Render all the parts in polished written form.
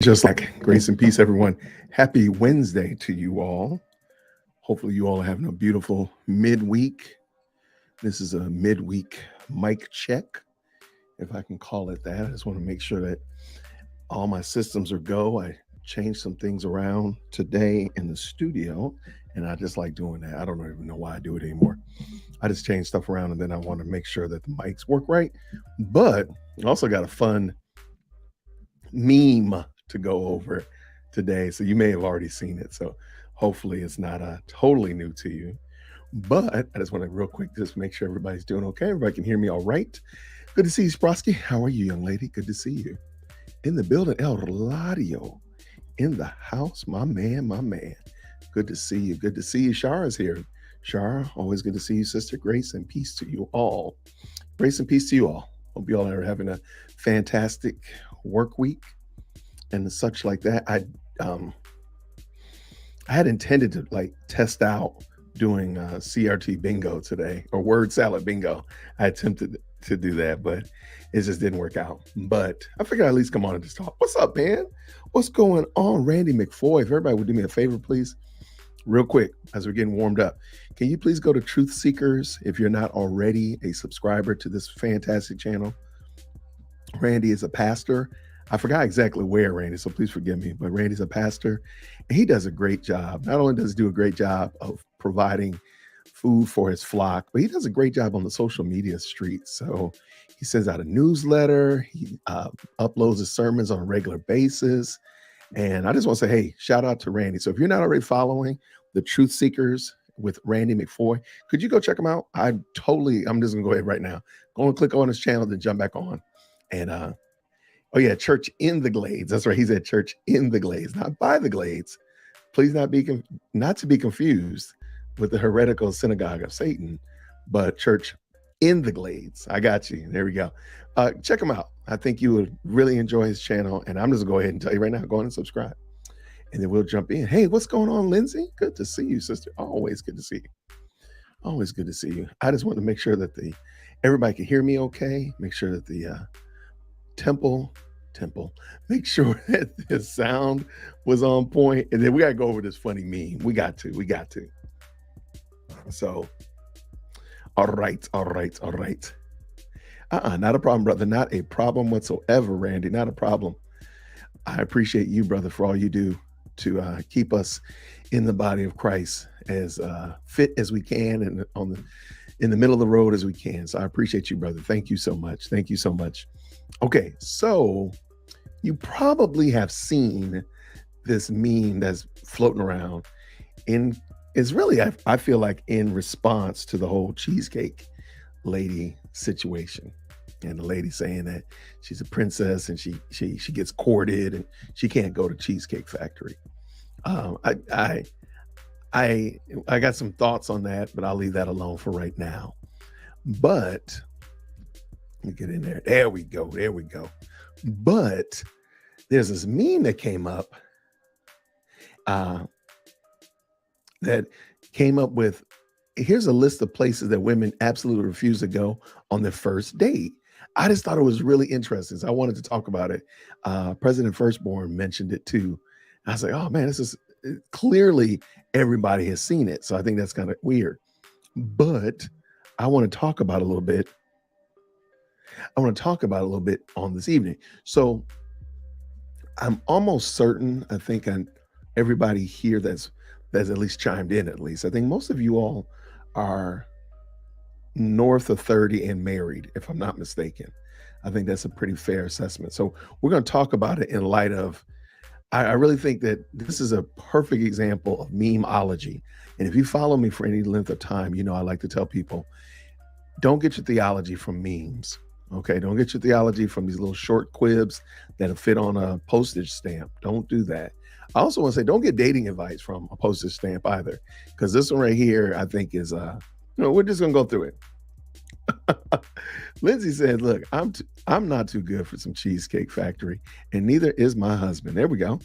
Just like grace and peace, everyone. Happy Wednesday to you all. Hopefully, you all are having a beautiful midweek. This is a midweek mic check, if I can call it that. I just want to make sure that all my systems are go. I changed some things around today in the studio, and I just like doing that. I don't even know why I do it anymore. I just change stuff around, and then I want to make sure that the mics work right. But I also got a fun meme to go over today. So you may have already seen it. So hopefully it's not totally new to you. But I just want to real quick just make sure everybody's doing okay. Everybody can hear me all right. Good to see you, Sprosky. How are you, young lady? Good to see you. In the building, El Ladio. In the house, my man, my man. Good to see you. Good to see you. Shara's here. Shara, always good to see you, sister. Grace and peace to you all. Grace and peace to you all. Hope you all are having a fantastic work week and such like that. I had intended to like test out doing CRT bingo today or word salad bingo. I attempted to do that, but it just didn't work out. But I figured I'd at least come on and just talk. What's up, man? What's going on, Randy McFoy? If everybody would do me a favor, please, real quick, as we're getting warmed up, can you please go to Truth Seekers if you're not already a subscriber to this fantastic channel? Randy is a pastor. I forgot exactly where, Randy, so please forgive me, but Randy's a pastor, and he does a great job. Not only does he do a great job of providing food for his flock, but he does a great job on the social media streets. So he sends out a newsletter. He uploads his sermons on a regular basis. And I just want to say, hey, shout out to Randy. So if you're not already following the Truth Seekers with Randy McFoy, could you go check him out? I'm just going to go ahead right now. Go and click on his channel, then jump back on. And oh yeah, Church in the Glades. That's right. He's at Church in the Glades, not by the Glades. Please not to be confused with the heretical synagogue of Satan, but Church in the Glades. I got you. There we go. Check him out. I think you would really enjoy his channel. And I'm just going to go ahead and tell you right now, go on and subscribe. And then we'll jump in. Hey, what's going on, Lindsay? Good to see you, sister. Always good to see you. Always good to see you. I just want to make sure that everybody can hear me okay. Make sure that the temple, make sure that the sound was on point. And then we got to go over this funny meme. We got to. So, all right. Not a problem, brother. Not a problem whatsoever, Randy. Not a problem. I appreciate you, brother, for all you do to keep us in the body of Christ as fit as we can and in the middle of the road as we can. So I appreciate you, brother. Thank you so much. Thank you so much. Okay, so you probably have seen this meme that's floating around. It's really, I feel like, in response to the whole cheesecake lady situation, and the lady saying that she's a princess and she gets courted and she can't go to Cheesecake Factory. I got some thoughts on that, but I'll leave that alone for right now. But let me get in there. There we go. But there's this meme that came up with, here's a list of places that women absolutely refuse to go on their first date. I just thought it was really interesting. So I wanted to talk about it. President Firstborn mentioned it too. I was like, oh man, this is clearly everybody has seen it. So I think that's kind of weird. But I want to talk about it a little bit. On this evening. So I'm almost certain, I think everybody here that's at least chimed in at least. I think most of you all are north of 30 and married, if I'm not mistaken. I think that's a pretty fair assessment. So we're going to talk about it in light of, I really think that this is a perfect example of memeology. And if you follow me for any length of time, you know I like to tell people, don't get your theology from memes. Okay, don't get your theology from these little short quibs that'll fit on a postage stamp. Don't do that. I also want to say, don't get dating advice from a postage stamp either, because this one right here, I think is, we're just gonna go through it. Lindsay said, "Look, I'm not too good for some Cheesecake Factory, and neither is my husband." There we go.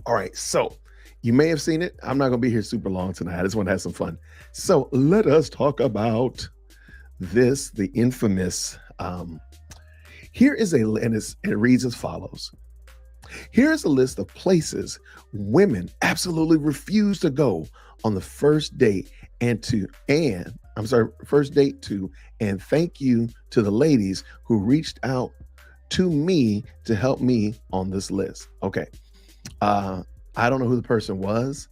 All right, so you may have seen it. I'm not gonna be here super long tonight. I just want to have some fun. So let us talk about the infamous Here is and it reads as follows. Here's a list of places women absolutely refuse to go on the first date and I'm sorry, first date to, and thank you to the ladies who reached out to me to help me on this list. Okay. Uh, I don't know who the person was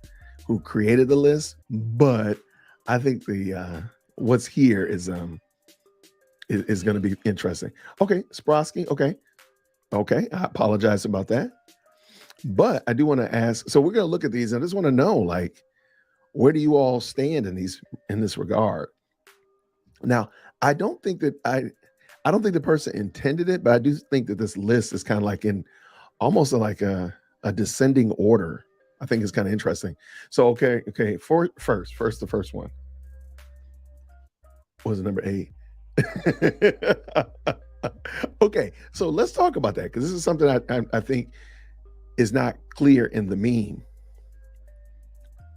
who created the list, but I think the what's here is going to be interesting. Okay, Sprosky. Okay, okay. I apologize about that, but I do want to ask. So we're going to look at these. I just want to know, like, where do you all stand in this regard? Now, I don't think that I don't think the person intended it, but I do think that this list is kind of like in almost like a descending order. I think it's kind of interesting. So okay, first the first one was number 8. Okay, so let's talk about that because this is something I think is not clear in the meme.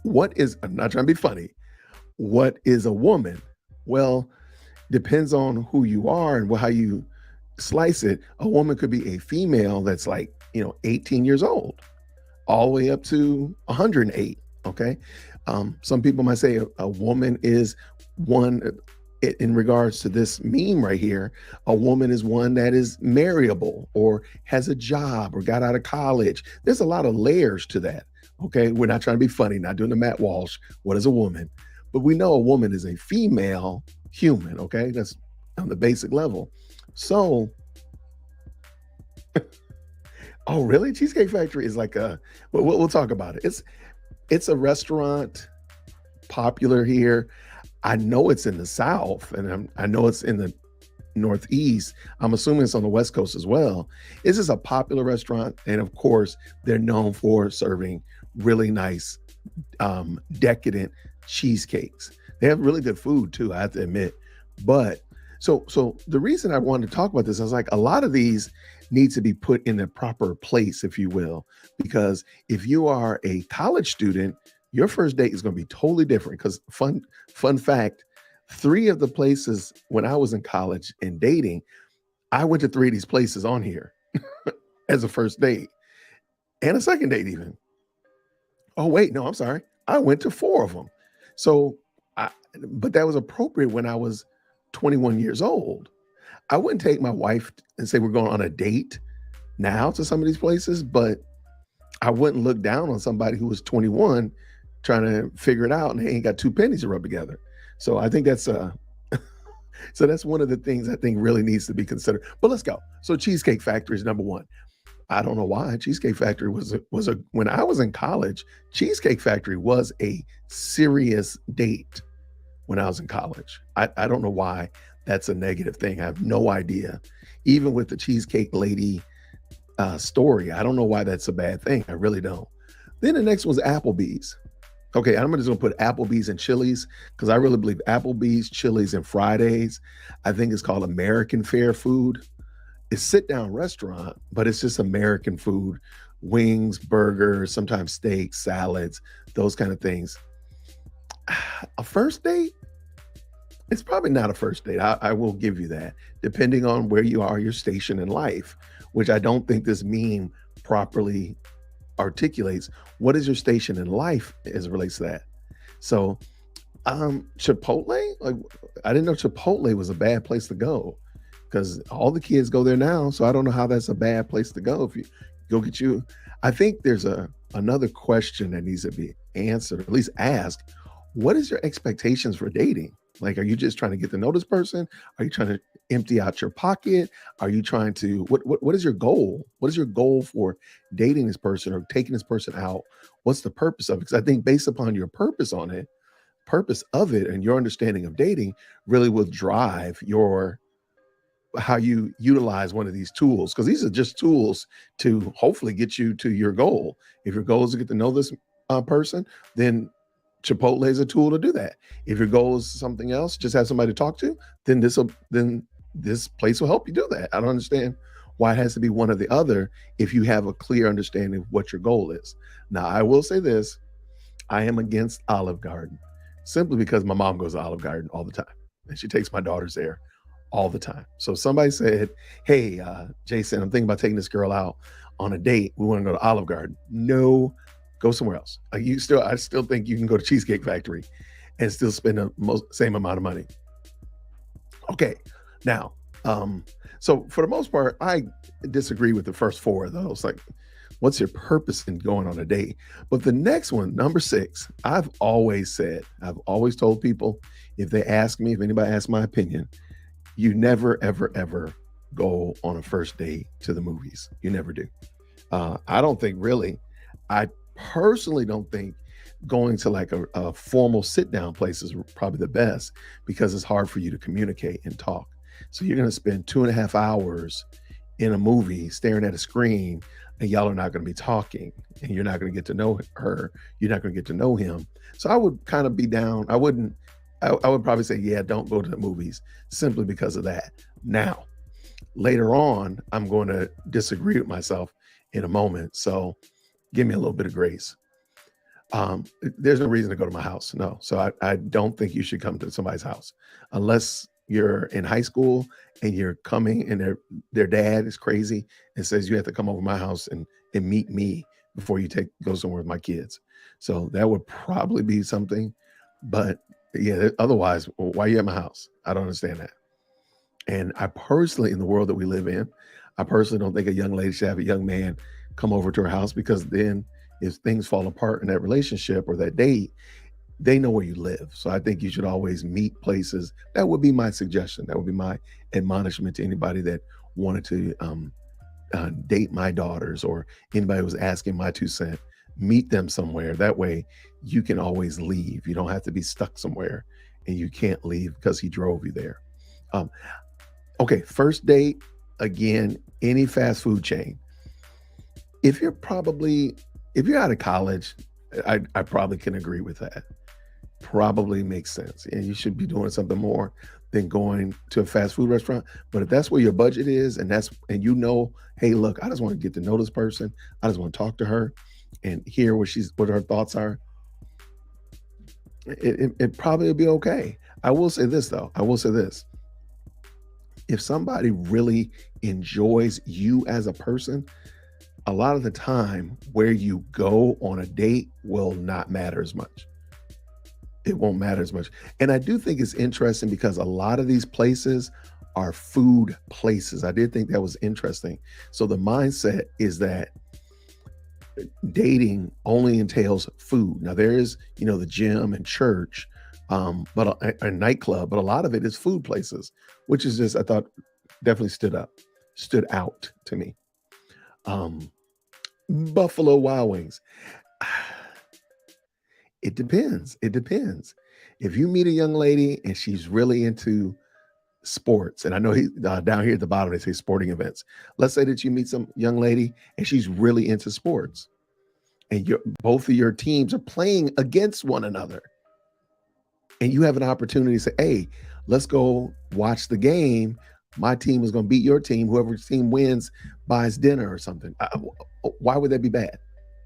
What is, I'm not trying to be funny. What is a woman? Well, depends on who you are and how you slice it. A woman could be a female that's like, 18 years old, all the way up to 108. Okay. Some people might say a woman is one, in regards to this meme right here, a woman is one that is marriable or has a job or got out of college. There's a lot of layers to that. Okay. We're not trying to be funny, not doing the Matt Walsh. What is a woman? But we know a woman is a female human. Okay. That's on the basic level. So, oh, really? Cheesecake Factory is like we'll talk about it. It's a restaurant popular here. I know it's in the South, and I know it's in the Northeast. I'm assuming it's on the West Coast as well. This is a popular restaurant, and of course, they're known for serving really nice, decadent cheesecakes. They have really good food too, I have to admit. But so the reason I wanted to talk about this, I was like, a lot of these need to be put in the proper place, if you will, because if you are a college student, your first date is going to be totally different. Because fun fact, 3 of the places when I was in college and dating, I went to 3 of these places on here as a first date and a second date even. Oh wait, no, I'm sorry. I went to 4 of them. So, but that was appropriate when I was 21 years old. I wouldn't take my wife and say we're going on a date now to some of these places, but I wouldn't look down on somebody who was 21 trying to figure it out and they ain't got 2 pennies to rub together. So I think that's so that's one of the things I think really needs to be considered. But let's go. So Cheesecake Factory is number 1. I don't know why Cheesecake Factory was a when I was in college, Cheesecake Factory was a serious date when I was in college. I don't know why that's a negative thing. I have no idea. Even with the Cheesecake Lady story, I don't know why that's a bad thing. I really don't. Then the next was Applebee's. Okay, I'm just gonna put Applebee's and Chili's because I really believe Applebee's, Chili's, and Fridays. I think it's called American fare food. It's sit down restaurant, but it's just American food, wings, burgers, sometimes steaks, salads, those kind of things. A first date? It's probably not a first date. I will give you that, depending on where you are, your station in life, which I don't think this meme properly articulates. What is your station in life as it relates to that? So, Chipotle, like I didn't know Chipotle was a bad place to go because all the kids go there now. So I don't know how that's a bad place to go if you go get you. I think there's another question that needs to be answered, at least asked. What is your expectations for dating? Like, are you just trying to get to know this person? Are you trying to empty out your pocket? Are you trying to what is your goal? What is your goal for dating this person or taking this person out? What's the purpose of it? Because I think based upon your purpose of it and your understanding of dating really will drive your how you utilize one of these tools, because these are just tools to hopefully get you to your goal. If your goal is to get to know this person, then Chipotle is a tool to do that. If your goal is something else, just have somebody to talk to, then this place will help you do that. I don't understand why it has to be one or the other if you have a clear understanding of what your goal is. Now, I will say this, I am against Olive Garden simply because my mom goes to Olive Garden all the time and she takes my daughters there all the time. So if somebody said, "Hey, Jason, I'm thinking about taking this girl out on a date. We want to go to Olive Garden." No, go somewhere else. I still think you can go to Cheesecake Factory and still spend the same amount of money. Okay, now, um, so for the most part, I disagree with the first four of those. Like, what's your purpose in going on a date? But the next one, number six, I've always told people if they ask me, if anybody asks my opinion, you never, ever, ever go on a first date to the movies. You never do. I don't think really, I personally don't think going to like a formal sit down place is probably the best because it's hard for you to communicate and talk. So you're going to spend 2.5 hours in a movie staring at a screen and y'all are not going to be talking and you're not going to get to know her. You're not going to get to know him. So I would kind of be down. I would probably say, yeah, don't go to the movies simply because of that. Now, later on, I'm going to disagree with myself in a moment. So give me a little bit of grace. There's no reason to go to my house. No. So I don't think you should come to somebody's house unless you're in high school and you're coming and their dad is crazy and says you have to come over my house and meet me before you go somewhere with my kids. So that would probably be something. But yeah, otherwise, why are you at my house? I don't understand that. And I personally, in the world that we live in, I personally don't think a young lady should have a young man come over to her house because then if things fall apart in that relationship or that date, they know where you live. So I think you should always meet places. That would be my suggestion. That would be my admonishment to anybody that wanted to date my daughters or anybody who was asking my 2 cents. Meet them somewhere. That way you can always leave. You don't have to be stuck somewhere and you can't leave because he drove you there. Um, okay, first date, again, any fast food chain. If you're out of college, I probably can agree with that. Probably makes sense. And you should be doing something more than going to a fast food restaurant. But if that's where your budget is and you know, hey, look, I just want to get to know this person. I just want to talk to her and hear what her thoughts are. It probably will be okay. I will say this though. I will say this. If somebody really enjoys you as a person, a lot of the time where you go on a date will not matter as much. It won't matter as much. And I do think it's interesting because a lot of these places are food places. I did think that was interesting. So the mindset is that dating only entails food. Now there is, the gym and church, but a nightclub, but a lot of it is food places, which is just, I thought definitely stood out to me. Um, Buffalo Wild Wings. It depends. It depends. If you meet a young lady and she's really into sports, and I know down here at the bottom they say sporting events. Let's say that you meet some young lady and she's really into sports, and both of your teams are playing against one another, and you have an opportunity to say, "Hey, let's go watch the game. My team is going to beat your team. Whoever's team wins buys dinner or something." Why would that be bad?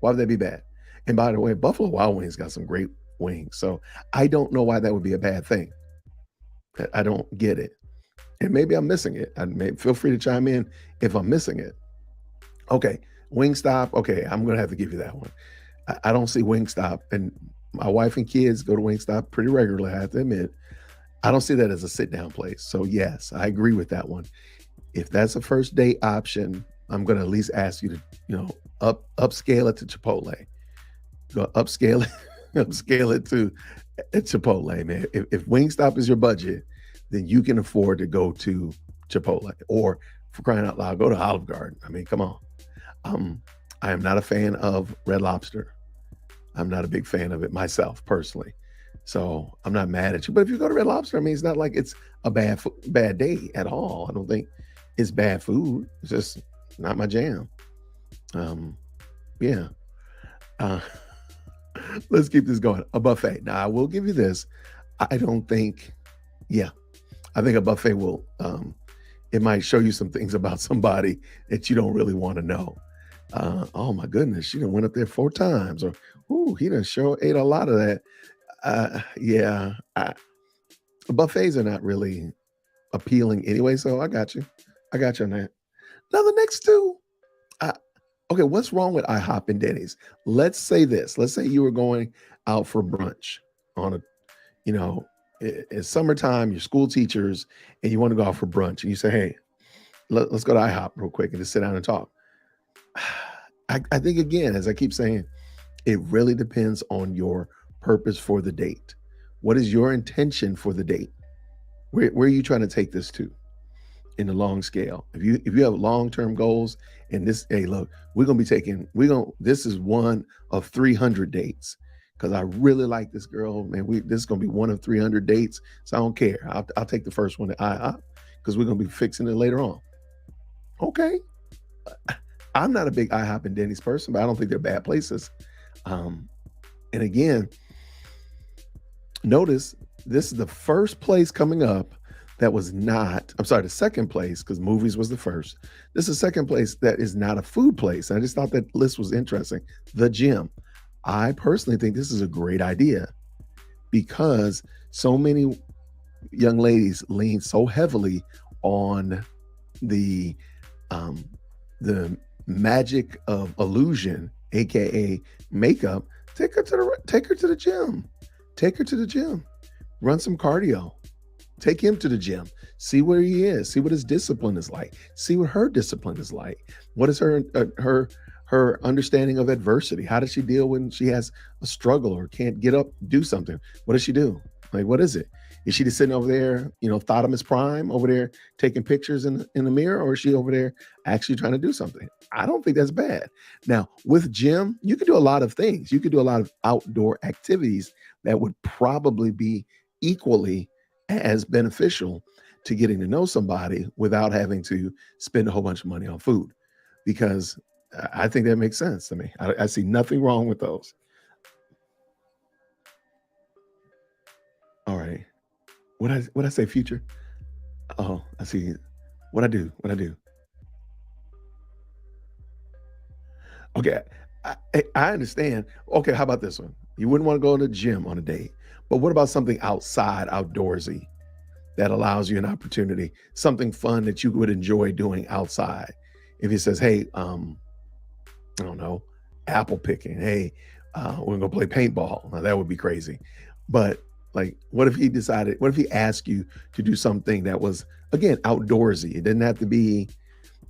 Why would that be bad? And by the way, Buffalo Wild Wings got some great wings. So I don't know why that would be a bad thing. I don't get it. And maybe I'm missing it. Feel free to chime in if I'm missing it. Okay, Wingstop. Okay, I'm going to have to give you that one. I don't see Wingstop. And my wife and kids go to Wingstop pretty regularly, I have to admit. I don't see that as a sit-down place. So yes, I agree with that one. If that's a first date option, I'm going to at least ask you to, upscale it to Chipotle. Go upscale it, upscale it to Chipotle, man. If Wingstop is your budget, then you can afford to go to Chipotle, or for crying out loud, go to Olive Garden. I mean, come on. I am not a fan of Red Lobster. I'm not a big fan of it myself personally. So I'm not mad at you. But if you go to Red Lobster, I mean, it's not like it's a bad day at all. I don't think it's bad food. It's just not my jam. Yeah. Uh, let's keep this going. A buffet. Now I will give you this. I don't think, yeah, I think a buffet will, it might show you some things about somebody that you don't really want to know. Oh my goodness, she done went up there 4 times, or he done ate a lot of that. Yeah, buffets are not really. appealing anyway. So I got you. I got you on that. Now the next two. I, okay, what's wrong with IHOP and Denny's? Let's say this. Let's say you were going out for brunch on a, you know, it's summertime. You're school teachers, and you want to go out for brunch, and you say, "Hey, let's go to IHOP real quick and just sit down and talk." I think again, as I keep saying, it really depends on your purpose for the date. What is your intention for the date? Where are you trying to take this to in the long scale? If you have long-term goals and this, hey, look, this is one of 300 dates because I really like this girl, man. This is gonna be one of 300 dates, so I don't care. I'll take the first one at IHOP because we're gonna be fixing it later on. Okay, I'm not a big IHOP and Denny's person, but I don't think they're bad places. Um, and again, notice this is the first place coming up that was not, I'm sorry, the second place, because movies was the first. This is the second place that is not a food place. I just thought that list was interesting. The gym. I personally think this is a great idea because so many young ladies lean so heavily on the um, the magic of illusion, aka makeup. Take her to the gym. Take her to the gym. Run some cardio. Take him to the gym. See where he is. See what his discipline is like. See what her discipline is like. What is her understanding of adversity? How does she deal when she has a struggle or can't get up, do something? What does she do? Like, what is it? Is she just sitting over there, Thotimus Prime over there taking pictures in the mirror, or is she over there actually trying to do something? I don't think that's bad. Now, with gym, you could do a lot of things. You could do a lot of outdoor activities that would probably be equally as beneficial to getting to know somebody without having to spend a whole bunch of money on food, because I think that makes sense to me. I see nothing wrong with those. All right. What I say, future? Oh, I see. What I do? What I do? Okay, I understand. Okay, how about this one? You wouldn't want to go to the gym on a date, but what about something outside, outdoorsy, that allows you an opportunity, something fun that you would enjoy doing outside? If he says, "Hey, I don't know, apple picking. Hey, we're gonna go play paintball." Now that would be crazy. But like, what if he decided? What if he asked you to do something that was again outdoorsy? It didn't have to be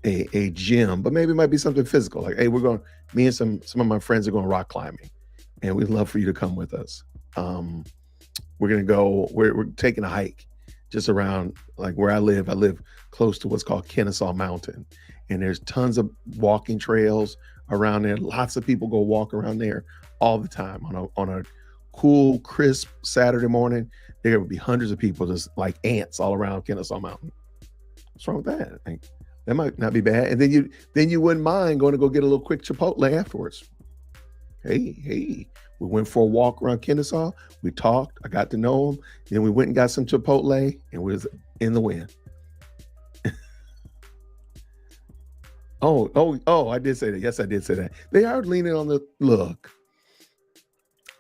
a gym, but maybe it might be something physical. Like, hey, we're going. Me and some of my friends are going rock climbing, and we'd love for you to come with us. Um, we're gonna go. We're taking a hike just around like where I live. I live close to what's called Kennesaw Mountain, and there's tons of walking trails around there. Lots of people go walk around there all the time on a cool, crisp Saturday morning. There would be hundreds of people just like ants all around Kennesaw Mountain. What's wrong with that? Like, that might not be bad. And then you wouldn't mind going to go get a little quick Chipotle afterwards. Hey, we went for a walk around Kennesaw. We talked. I got to know him. Then we went and got some Chipotle, and we was in the wind. Oh, I did say that. Yes, I did say that. They are leaning on the look.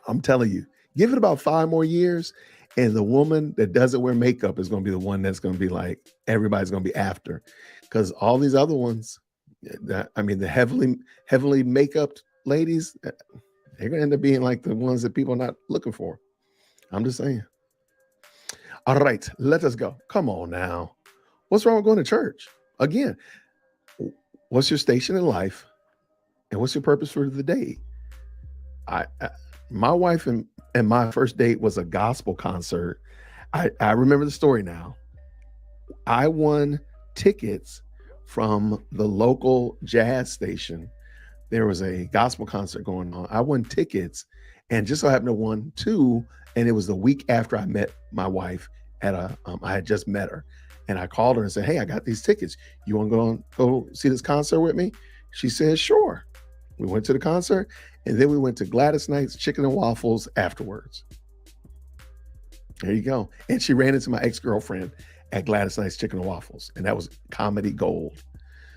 I'm telling you, give it about 5 more years, and the woman that doesn't wear makeup is going to be the one that's going to be like everybody's going to be after, because all these other ones, the heavily makeup ladies, they're going to end up being like the ones that people are not looking for. I'm just saying. All right, let us go. Come on now. What's wrong with going to church? Again, what's your station in life, and what's your purpose for the day? I my wife and my first date was a gospel concert. I remember the story now. I won tickets from the local jazz station. There was a gospel concert going on. I won tickets, and just so happened to won two. And it was the week after I met my wife at I had just met her, and I called her and said, "Hey, I got these tickets. You want to go see this concert with me?" She said, "Sure." We went to the concert, and then we went to Gladys Knight's Chicken and Waffles afterwards. There you go. And she ran into my ex-girlfriend at Gladys Knight's Chicken and Waffles, and that was comedy gold.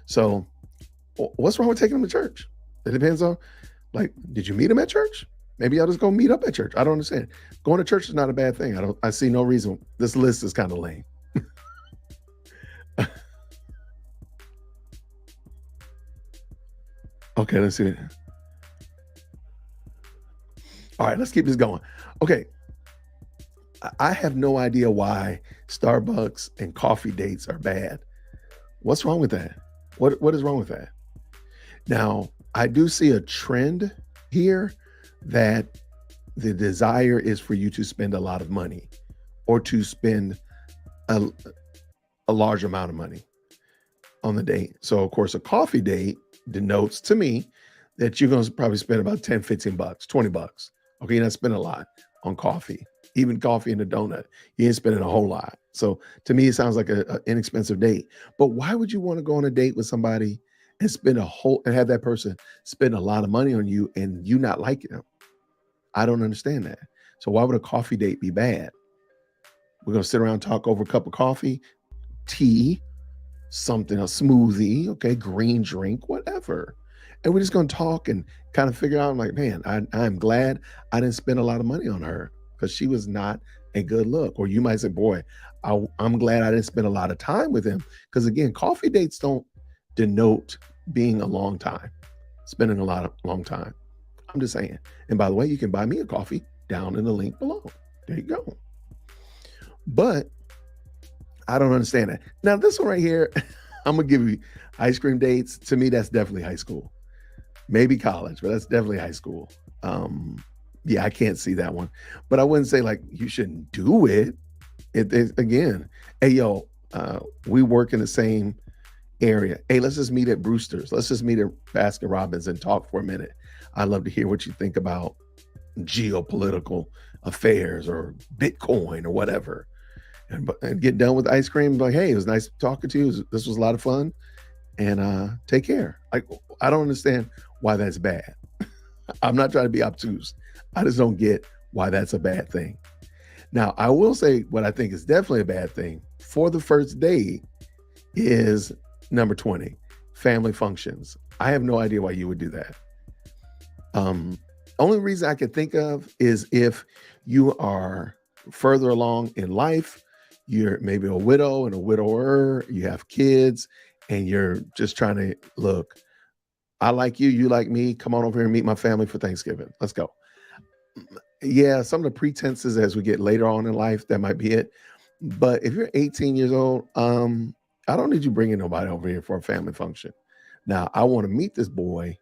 So what's wrong with taking them to church? It depends on, like, did you meet them at church? Maybe I'll just go meet up at church. I don't understand. Going to church is not a bad thing. I see no reason. This list is kind of lame. Okay, let's see. All right, let's keep this going. Okay, I have no idea why Starbucks and coffee dates are bad. What's wrong with that? What is wrong with that? Now, I do see a trend here that the desire is for you to spend a lot of money or to spend a, a large amount of money on the date. So, of course, a coffee date denotes to me that you're going to probably spend about 10, 15 bucks, 20 bucks. Okay, you're not spending a lot on coffee, even coffee and a donut. You ain't spending a whole lot. So, to me, it sounds like an inexpensive date. But why would you want to go on a date with somebody and spend a whole and have that person spend a lot of money on you and you not liking them? I don't understand that. So, why would a coffee date be bad? We're going to sit around, talk over a cup of coffee, tea, something, a smoothie, okay, green drink, whatever. And we're just going to talk and kind of figure out, I'm like, man, I'm glad I didn't spend a lot of money on her because she was not a good look. Or you might say, boy, I'm glad I didn't spend a lot of time with him. Because again, coffee dates don't denote being a long time, spending a lot of long time. I'm just saying. And by the way, you can buy me a coffee down in the link below. There you go. But I don't understand that. Now, this one right here, I'm gonna give you ice cream dates. To me, that's definitely high school. Maybe college, but that's definitely high school. Um, yeah, I can't see that one. But I wouldn't say like you shouldn't do it. Again, hey yo, we work in the same area. Hey, let's just meet at Brewster's. Let's just meet at Baskin Robbins and talk for a minute. I'd love to hear what you think about geopolitical affairs or Bitcoin or whatever and get done with ice cream. Like, hey, it was nice talking to you. This was a lot of fun, and take care. Like, I don't understand why that's bad. I'm not trying to be obtuse. I just don't get why that's a bad thing. Now, I will say what I think is definitely a bad thing for the first date is number 20, family functions. I have no idea why you would do that. Only reason I can think of is if you are further along in life, you're maybe a widow and a widower, you have kids, and you're just trying to look, I like you, you like me. Come on over here and meet my family for Thanksgiving. Let's go. Yeah, some of the pretenses as we get later on in life, that might be it. But if you're 18 years old, I don't need you bringing nobody over here for a family function. Now, I want to meet this boy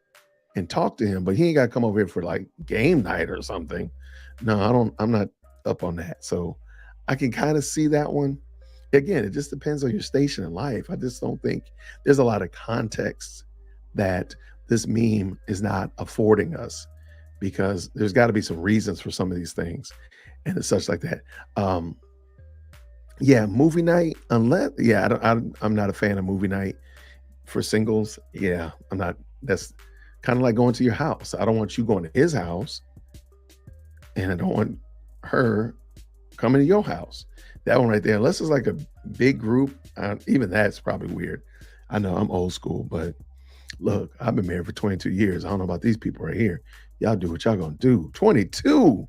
and talk to him, but he ain't got to come over here for like game night or something. No, I don't, I'm not up on that. So I can kind of see that one. Again, it just depends on your station in life. I just don't think there's a lot of context that this meme is not affording us because there's got to be some reasons for some of these things and it's such like that. Um, yeah, movie night, unless, yeah, I'm not a fan of movie night for singles. Yeah, I'm not, that's kind of like going to your house. I don't want you going to his house and I don't want her coming to your house. That one right there, unless it's like a big group, even that's probably weird. I know I'm old school, but look, I've been married for 22 years. I don't know about these people right here. Y'all do what y'all gonna do. 22,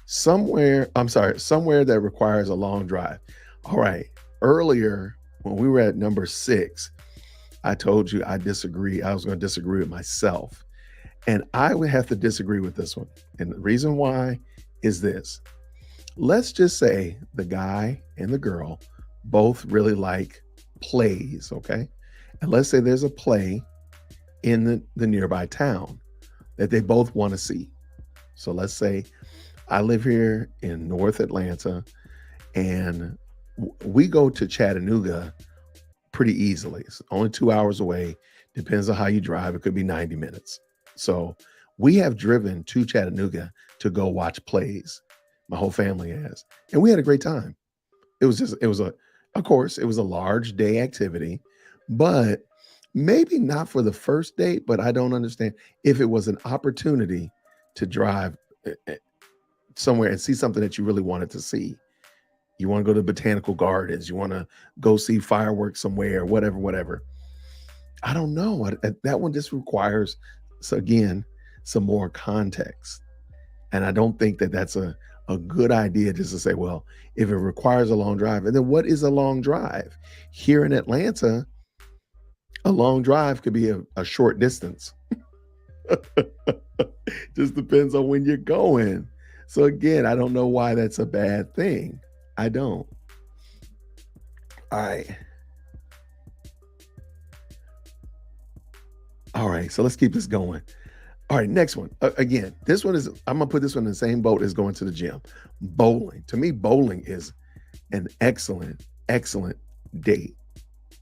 somewhere, I'm sorry, somewhere that requires a long drive. All right. Earlier, when we were at number 6, I told you I disagree. I was going to disagree with myself. And I would have to disagree with this one. And the reason why is this. Let's just say the guy and the girl both really like plays, okay? And let's say there's a play in the nearby town that they both want to see. So let's say I live here in North Atlanta and we go to Chattanooga pretty easily. It's only 2 hours away. Depends on how you drive. It could be 90 minutes. So we have driven to Chattanooga to go watch plays. My whole family has. And we had a great time. It was of course, it was a large day activity, but maybe not for the first date, but I don't understand if it was an opportunity to drive somewhere and see something that you really wanted to see. You want to go to botanical gardens, you want to go see fireworks somewhere, whatever, whatever. I don't know. That one just requires, so again, some more context. And I don't think that that's a good idea just to say, well, if it requires a long drive, and then what is a long drive? Here in Atlanta, a long drive could be a short distance. Just depends on when you're going. So again, I don't know why that's a bad thing. I don't. All right. All right. So let's keep this going. All right, next one. Again, this one is, I'm gonna put this one in the same boat as going to the gym. Bowling. To me, bowling is an excellent, excellent date.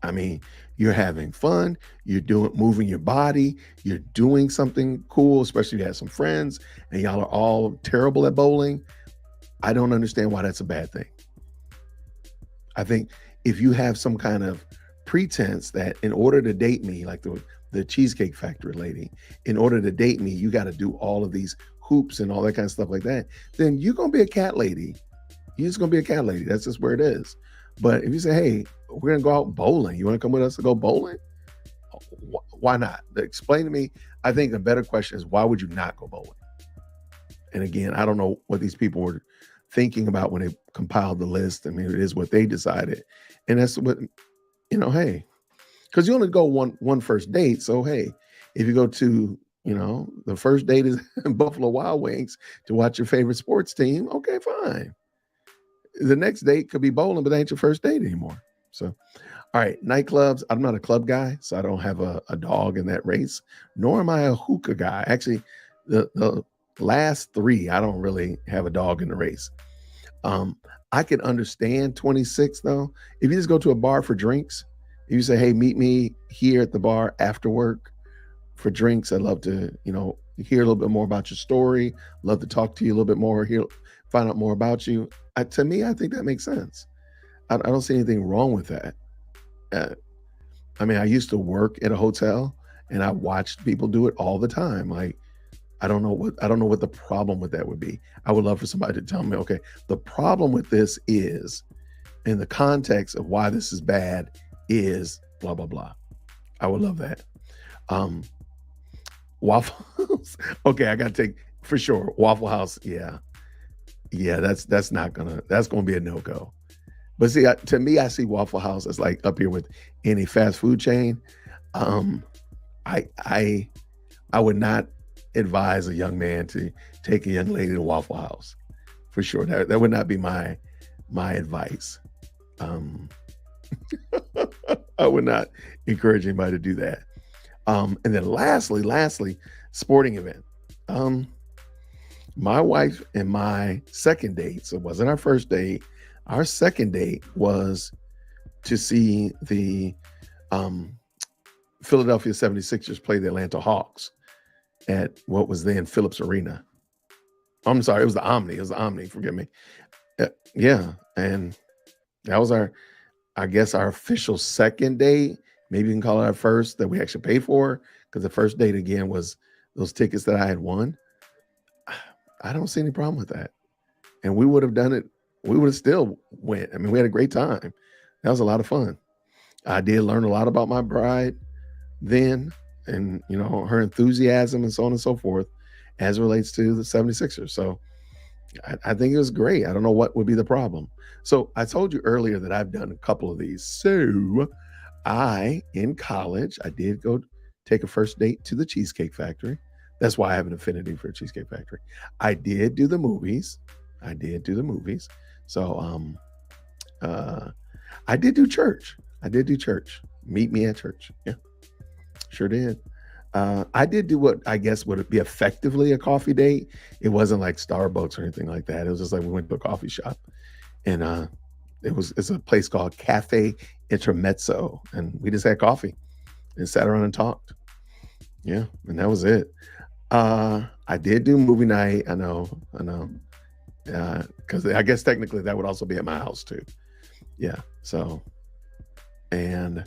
I mean, you're having fun, you're doing moving your body, you're doing something cool, especially if you have some friends and y'all are all terrible at bowling. I don't understand why that's a bad thing. I think if you have some kind of pretense that in order to date me, like the Cheesecake Factory lady, in order to date me, you got to do all of these hoops and all that kind of stuff like that, then you're gonna be a cat lady. You're just gonna be a cat lady. That's just where it is. But if you say, hey, we're gonna go out bowling, you want to come with us to go bowling? Why not? Explain to me. I think a better question is, why would you not go bowling? And again, I don't know what these people were thinking about when they compiled the list. I mean, it is what they decided, and that's what, hey, because you only go one first date. So hey, if you go to, the first date is Buffalo Wild Wings to watch your favorite sports team, okay, fine. The next date could be bowling, but that ain't your first date anymore. So, all right, nightclubs. I'm not a club guy, so I don't have a dog in that race, nor am I a hookah guy. Actually, the last three, I don't really have a dog in the race. I can understand 26 though. If you just go to a bar for drinks, if you say, hey, meet me here at the bar after work for drinks, I'd love to, hear a little bit more about your story, love to talk to you a little bit more, find out more about you. To me, I think that makes sense. I don't see anything wrong with that. Uh, I mean, I used to work at a hotel and I watched people do it all the time. Like, I don't know what the problem with that would be. I would love for somebody to tell me, okay, the problem with this is, in the context of why this is bad, is blah blah blah. I would love that. Um, Waffles. Okay, I gotta take for sure. Waffle House. Yeah, yeah. That's gonna be a no go. But see, to me, I see Waffle House as like up here with any fast food chain. Um, I I I would not advise a young man to take a young lady to Waffle House for sure. That would not be my advice. Um, I would not encourage anybody to do that. And then lastly, sporting event. Um, my wife and my second date, so it wasn't our first date. Our second date was to see the um, Philadelphia 76ers play the Atlanta Hawks at what was then Phillips Arena. I'm sorry, it was the Omni. It was the Omni. Forgive me. Yeah, and that was I guess, our official second date. Maybe you can call it our first that we actually paid for, because the first date again was those tickets that I had won. I don't see any problem with that, and we would have done it. We would have still went. I mean, we had a great time. That was a lot of fun. I did learn a lot about my bride then, and her enthusiasm and so on and so forth as it relates to the 76ers. So I think it was great. I don't know what would be the problem. So I told you earlier that I've done a couple of these. So in college, I did go take a first date to the Cheesecake Factory. That's why I have an affinity for Cheesecake Factory. I did do the movies. I did do the movies. So uh I did do church. I did do church. Meet me at church. Yeah, sure did. I did do what I guess would be effectively a coffee date. It wasn't like Starbucks or anything like that. It was just like we went to a coffee shop, and it's a place called Cafe Intermezzo, and we just had coffee and sat around and talked. Yeah, and that was it. I did do movie night. I know, because I guess technically that would also be at my house too. Yeah. So, and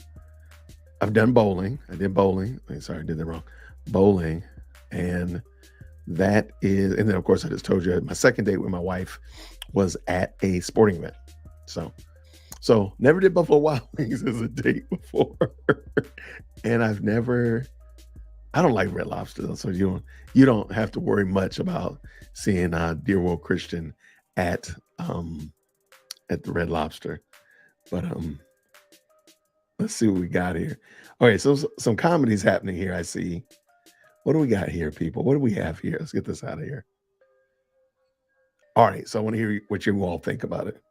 I've done bowling. I did bowling. Sorry, I did that wrong. Bowling, and and then of course I just told you my second date with my wife was at a sporting event. So never did Buffalo Wild Wings as a date before, and I don't like Red Lobster though, so you don't have to worry much about seeing Dear World Christian at at the Red Lobster. But let's see what we got here. Okay, so some comedies happening here. I see. What do we got here, people? What do we have here? Let's get this out of here. All right, so I want to hear what you all think about it.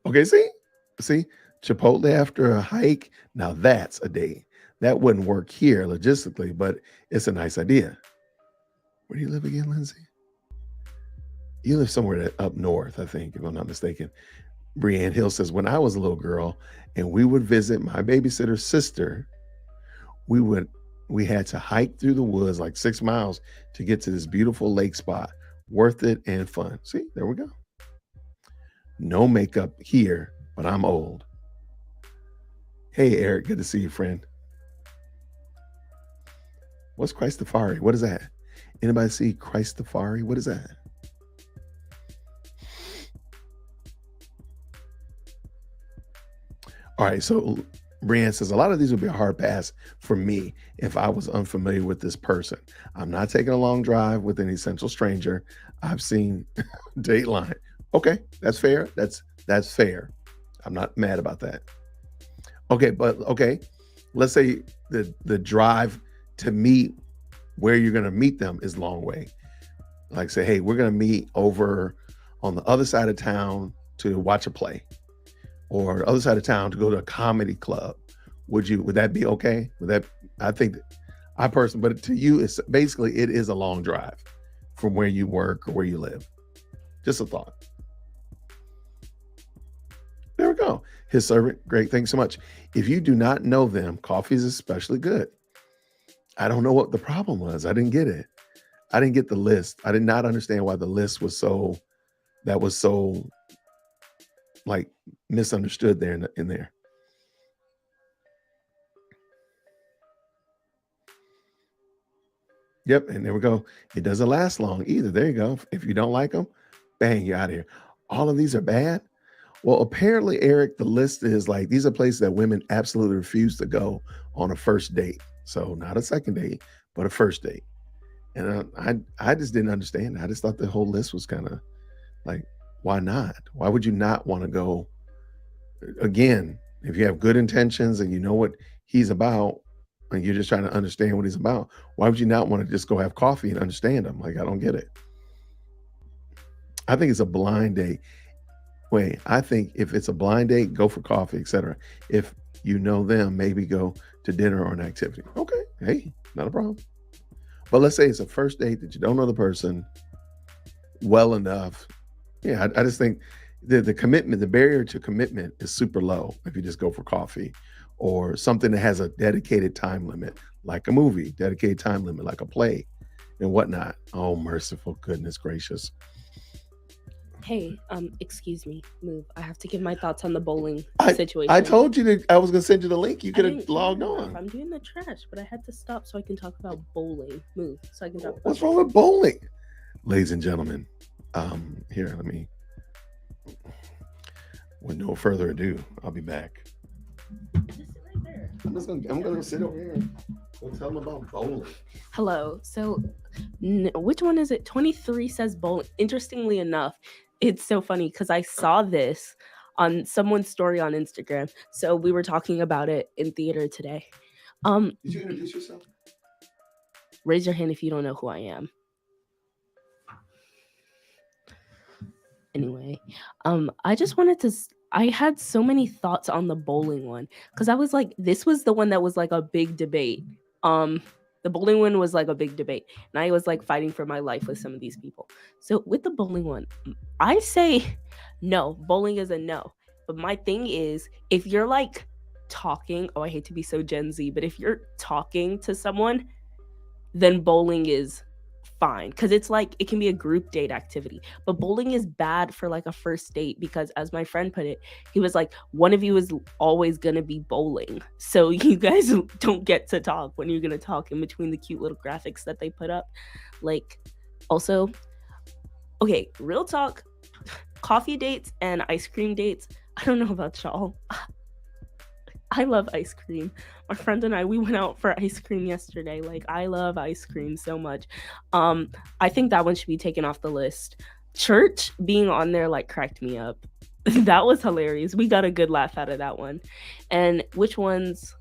Okay, see, Chipotle after a hike. Now that's a date. That wouldn't work here logistically, but it's a nice idea. Where do you live again, Lindsay? You live somewhere up north, I think, if I'm not mistaken. Brianne Hill says, when I was a little girl and we would visit my babysitter's sister, we had to hike through the woods like 6 miles to get to this beautiful lake spot. Worth it and fun. See, there we go. No makeup here, but I'm old. Hey, Eric, good to see you, friend. What's Christafari? What is that? Anybody see Christafari? What is that? All right, so Brianne says a lot of these would be a hard pass for me if I was unfamiliar with this person. I'm not taking a long drive with an essential stranger. I've seen Dateline. Okay, that's fair. That's fair. I'm not mad about that. Okay, but okay, let's say the drive to meet where you're going to meet them is long way. Like say, hey, we're going to meet over on the other side of town to watch a play, or the other side of town to go to a comedy club. Would that be okay? I think I personally, but to you, it's basically it is a long drive from where you work or where you live. Just a thought. There we go. His servant, great. Thanks so much. If you do not know them, coffee is especially good. I don't know what the problem was. I didn't get it. I didn't get the list. I did not understand why the list was so like misunderstood there in there. Yep, and there we go. It doesn't last long either. There you go. If you don't like them, bang, you're out of here. All of these are bad. Well, apparently, Eric, the list is like these are places that women absolutely refuse to go on a first date. So not a second date, but a first date. And I just didn't understand. I just thought the whole list was kind of like, why not? Why would you not want to go? Again, if you have good intentions and you know what he's about, and you're just trying to understand what he's about, why would you not want to just go have coffee and understand him? Like, I don't get it. I think it's a blind date. Wait, I think if it's a blind date, go for coffee, etc. If you know them, maybe go to dinner or an activity. Okay, hey, not a problem. But let's say it's a first date that you don't know the person well enough. Yeah, I just think the commitment, the barrier to commitment is super low if you just go for coffee or something that has a dedicated time limit, like a movie, dedicated time limit, like a play and whatnot. Oh, merciful goodness gracious. Hey, excuse me, move. I have to give my thoughts on the bowling situation. I told you that I was gonna send you the link. You could have logged enough. on. I'm doing the trash, but I had to stop so I can talk about bowling. Move, so I can talk about What's wrong with bowling? Ladies and gentlemen, here, let me, with no further ado, I'll be back. Just sit right there. I'm gonna sit over here and tell them about bowling. Hello. So, which one is it? 23 says bowling. Interestingly enough, it's so funny because I saw this on someone's story on Instagram. So we were talking about it in theater today. Did you introduce yourself? Raise your hand if you don't know who I am. Anyway, I just wanted to. I had so many thoughts on the bowling one because I was like, this was the one that was like a big debate. The bowling one was like a big debate, and I was like fighting for my life with some of these people. So with the bowling one, I say no. Bowling is a no. But my thing is, if you're like talking, I hate to be so Gen Z, but if you're talking to someone, then bowling is fine because it's like it can be a group date activity, but bowling is bad for like a first date because, as my friend put it, he was like, one of you is always gonna be bowling, so you guys don't get to talk when you're gonna talk in between the cute little graphics that they put up. Like, also, okay, real talk, coffee dates and ice cream dates, I don't know about y'all. I love ice cream. My friend and I, we went out for ice cream yesterday. Like, I love ice cream so much. I think that one should be taken off the list. Church being on there like cracked me up. That was hilarious. We got a good laugh out of that one. And which ones?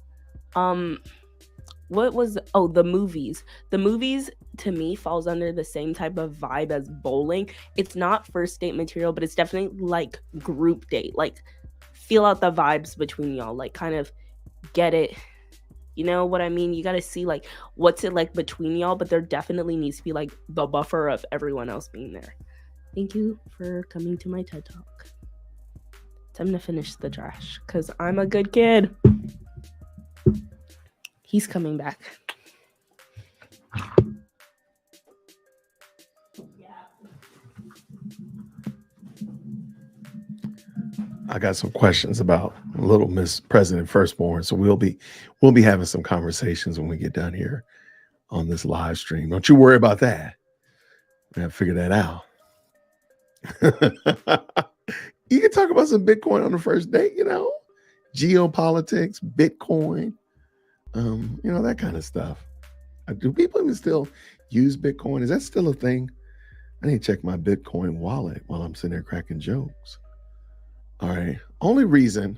what was the movies. The movies to me falls under the same type of vibe as bowling. It's not first date material, but it's definitely like group date. Like feel out the vibes between y'all, like kind of get it. You know what I mean? You got to see like what's it like between y'all, but there definitely needs to be like the buffer of everyone else being there. Thank you for coming to my TED Talk. Time to finish the trash because I'm a good kid. He's coming back. I got some questions about little Miss President Firstborn, so we'll be having some conversations when we get done here on this live stream. Don't you worry about that. We have to figure that out. You can talk about some Bitcoin on the first date, you know, geopolitics, Bitcoin, you know, that kind of stuff. Do people even still use Bitcoin? Is that still a thing? I need to check my Bitcoin wallet while I'm sitting there cracking jokes. All right. Only reason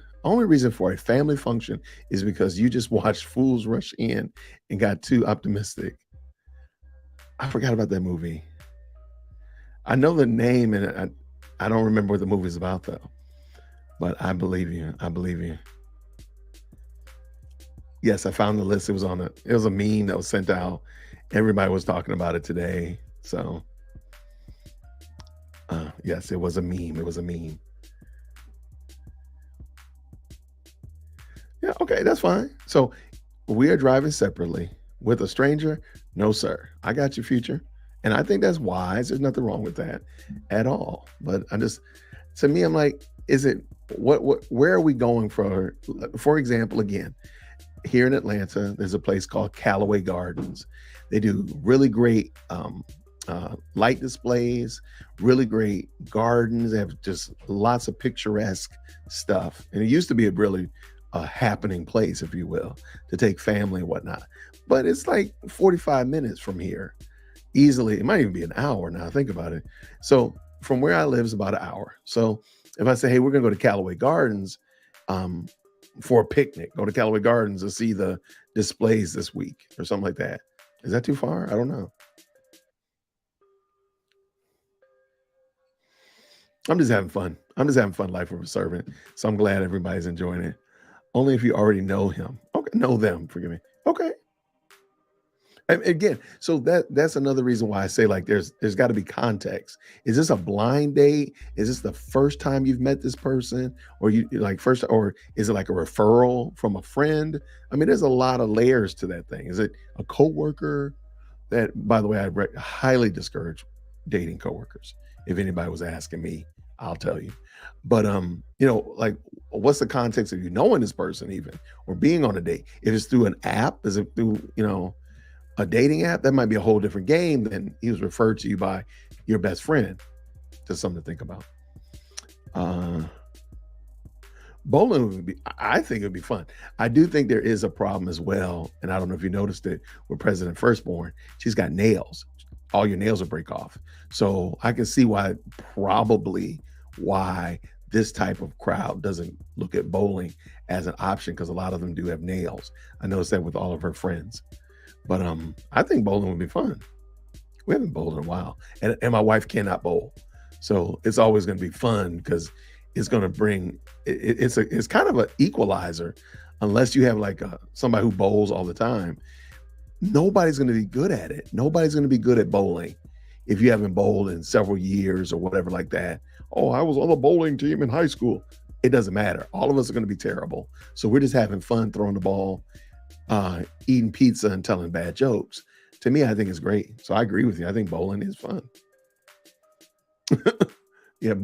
for a family function is because you just watched Fools Rush In and got too optimistic. I forgot about that movie. I know the name and I don't remember what the movie's about though. But I believe you. I believe you. Yes, I found the list. It was a meme that was sent out. Everybody was talking about it today. So yes, it was a meme. It was a meme. Yeah, okay, that's fine. So we are driving separately with a stranger. No, sir. I got your future. And I think that's wise. There's nothing wrong with that at all. But to me, I'm like, is it where are we going for example, again, here in Atlanta, there's a place called Callaway Gardens. They do really great light displays, really great gardens. They have just lots of picturesque stuff. And it used to be a happening place, if you will, to take family and whatnot. But it's like 45 minutes from here. Easily, it might even be an hour now. Think about it. So from where I live is about an hour. So if I say, hey, we're gonna go to Callaway Gardens for a picnic, go to Callaway Gardens to see the displays this week or something like that. Is that too far? I don't know. I'm just having fun. Life of a servant. So I'm glad everybody's enjoying it. Only if you already know him. Okay, know them, forgive me. Okay. And again, so that's another reason why I say like there's got to be context. Is this a blind date? Is this the first time you've met this person, or or is it like a referral from a friend? I mean, there's a lot of layers to that thing. Is it a coworker? That, by the way, I highly discourage dating coworkers. If anybody was asking me, I'll tell you. But you know, like, what's the context of you knowing this person even, or being on a date? If it's through an app, is it through, you know, a dating app? That might be a whole different game than he was referred to you by your best friend. Just something to think about. Bowling would be, I think it would be fun. I do think there is a problem as well, and I don't know if you noticed it with President Firstborn. She's got nails. All your nails will break off. So I can see why this type of crowd doesn't look at bowling as an option, because a lot of them do have nails. I noticed that with all of her friends. But I think bowling would be fun. We haven't bowled in a while, and my wife cannot bowl, so it's always going to be fun because it's going to bring. It's kind of an equalizer, unless you have like somebody who bowls all the time. Nobody's going to be good at it. Nobody's going to be good at bowling if you haven't bowled in several years or whatever like that. Oh, I was on the bowling team in high school. It doesn't matter. All of us are going to be terrible. So we're just having fun throwing the ball, eating pizza and telling bad jokes. To me, I think it's great. So I agree with you. I think bowling is fun. Yeah,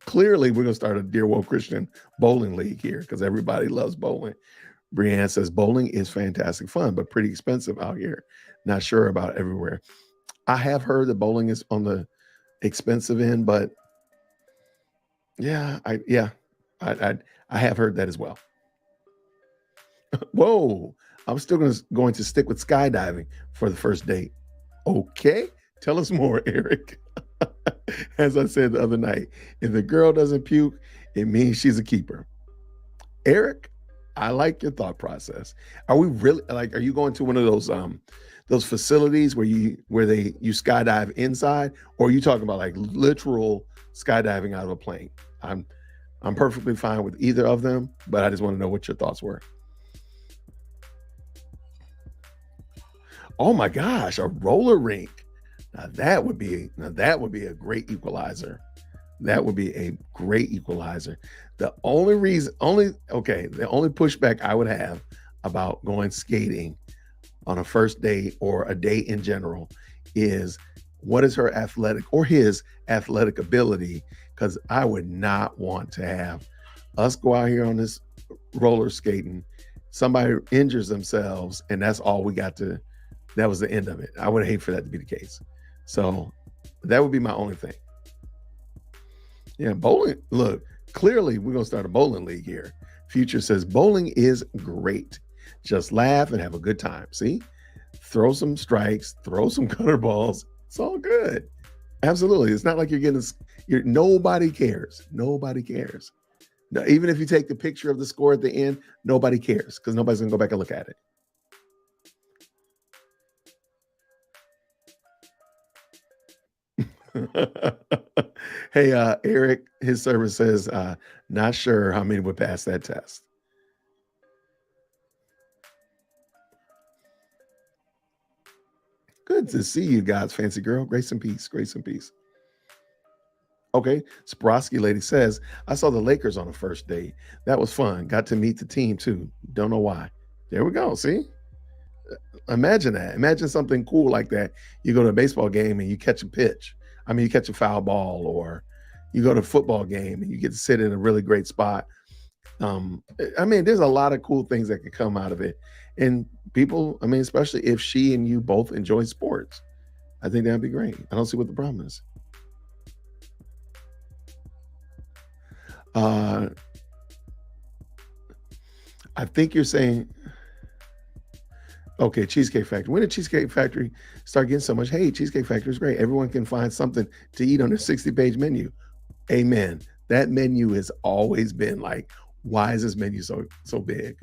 clearly we're going to start a Dear Woke Christian bowling league here because everybody loves bowling. Brianne says bowling is fantastic fun, but pretty expensive out here. Not sure about everywhere. I have heard that bowling is on the expensive end, but yeah, I have heard that as well. Whoa, I'm still going to stick with skydiving for the first date. Okay, tell us more, Eric. As I said the other night, if the girl doesn't puke, it means she's a keeper. Eric, I like your thought process. Are we really like? Are you going to one of those facilities where you skydive inside, or are you talking about like literal skydiving out of a plane? I'm I'm perfectly fine with either of them, but I just want to know what your thoughts were. Oh my gosh, a roller rink. Now that would be a great equalizer. That would be a great equalizer. The only pushback I would have about going skating on a first date or a date in general is what is her athletic or his athletic ability? Because I would not want to have us go out here on this roller skating, somebody injures themselves, and that's all we got to, that was the end of it. I would hate for that to be the case. So that would be my only thing. Yeah, bowling. Look, clearly we're gonna start a bowling league here. Future says bowling is great. Just laugh and have a good time. See, throw some strikes, throw some cutter balls. It's all good. Absolutely. It's not like you're getting. Nobody cares. Nobody cares. No, even if you take the picture of the score at the end, nobody cares because nobody's gonna go back and look at it. Hey, Eric, his server says, not sure how many would pass that test. Good to see you guys, fancy girl. Grace and peace. Grace and peace. Okay. Sprosky lady says, I saw the Lakers on the first day. That was fun. Got to meet the team too. Don't know why. There we go. See? Imagine that. Imagine something cool like that. You go to a baseball game and you catch a pitch. I mean, you catch a foul ball, or you go to a football game and you get to sit in a really great spot. I mean, there's a lot of cool things that could come out of it. And people, I mean, especially if she and you both enjoy sports, I think that'd be great. I don't see what the problem is. Uh, I think you're saying, okay, Cheesecake Factory. When did Cheesecake Factory start getting so much? Hey, Cheesecake Factory is great. Everyone can find something to eat on their 60-page menu. Amen. That menu has always been like, why is this menu so big?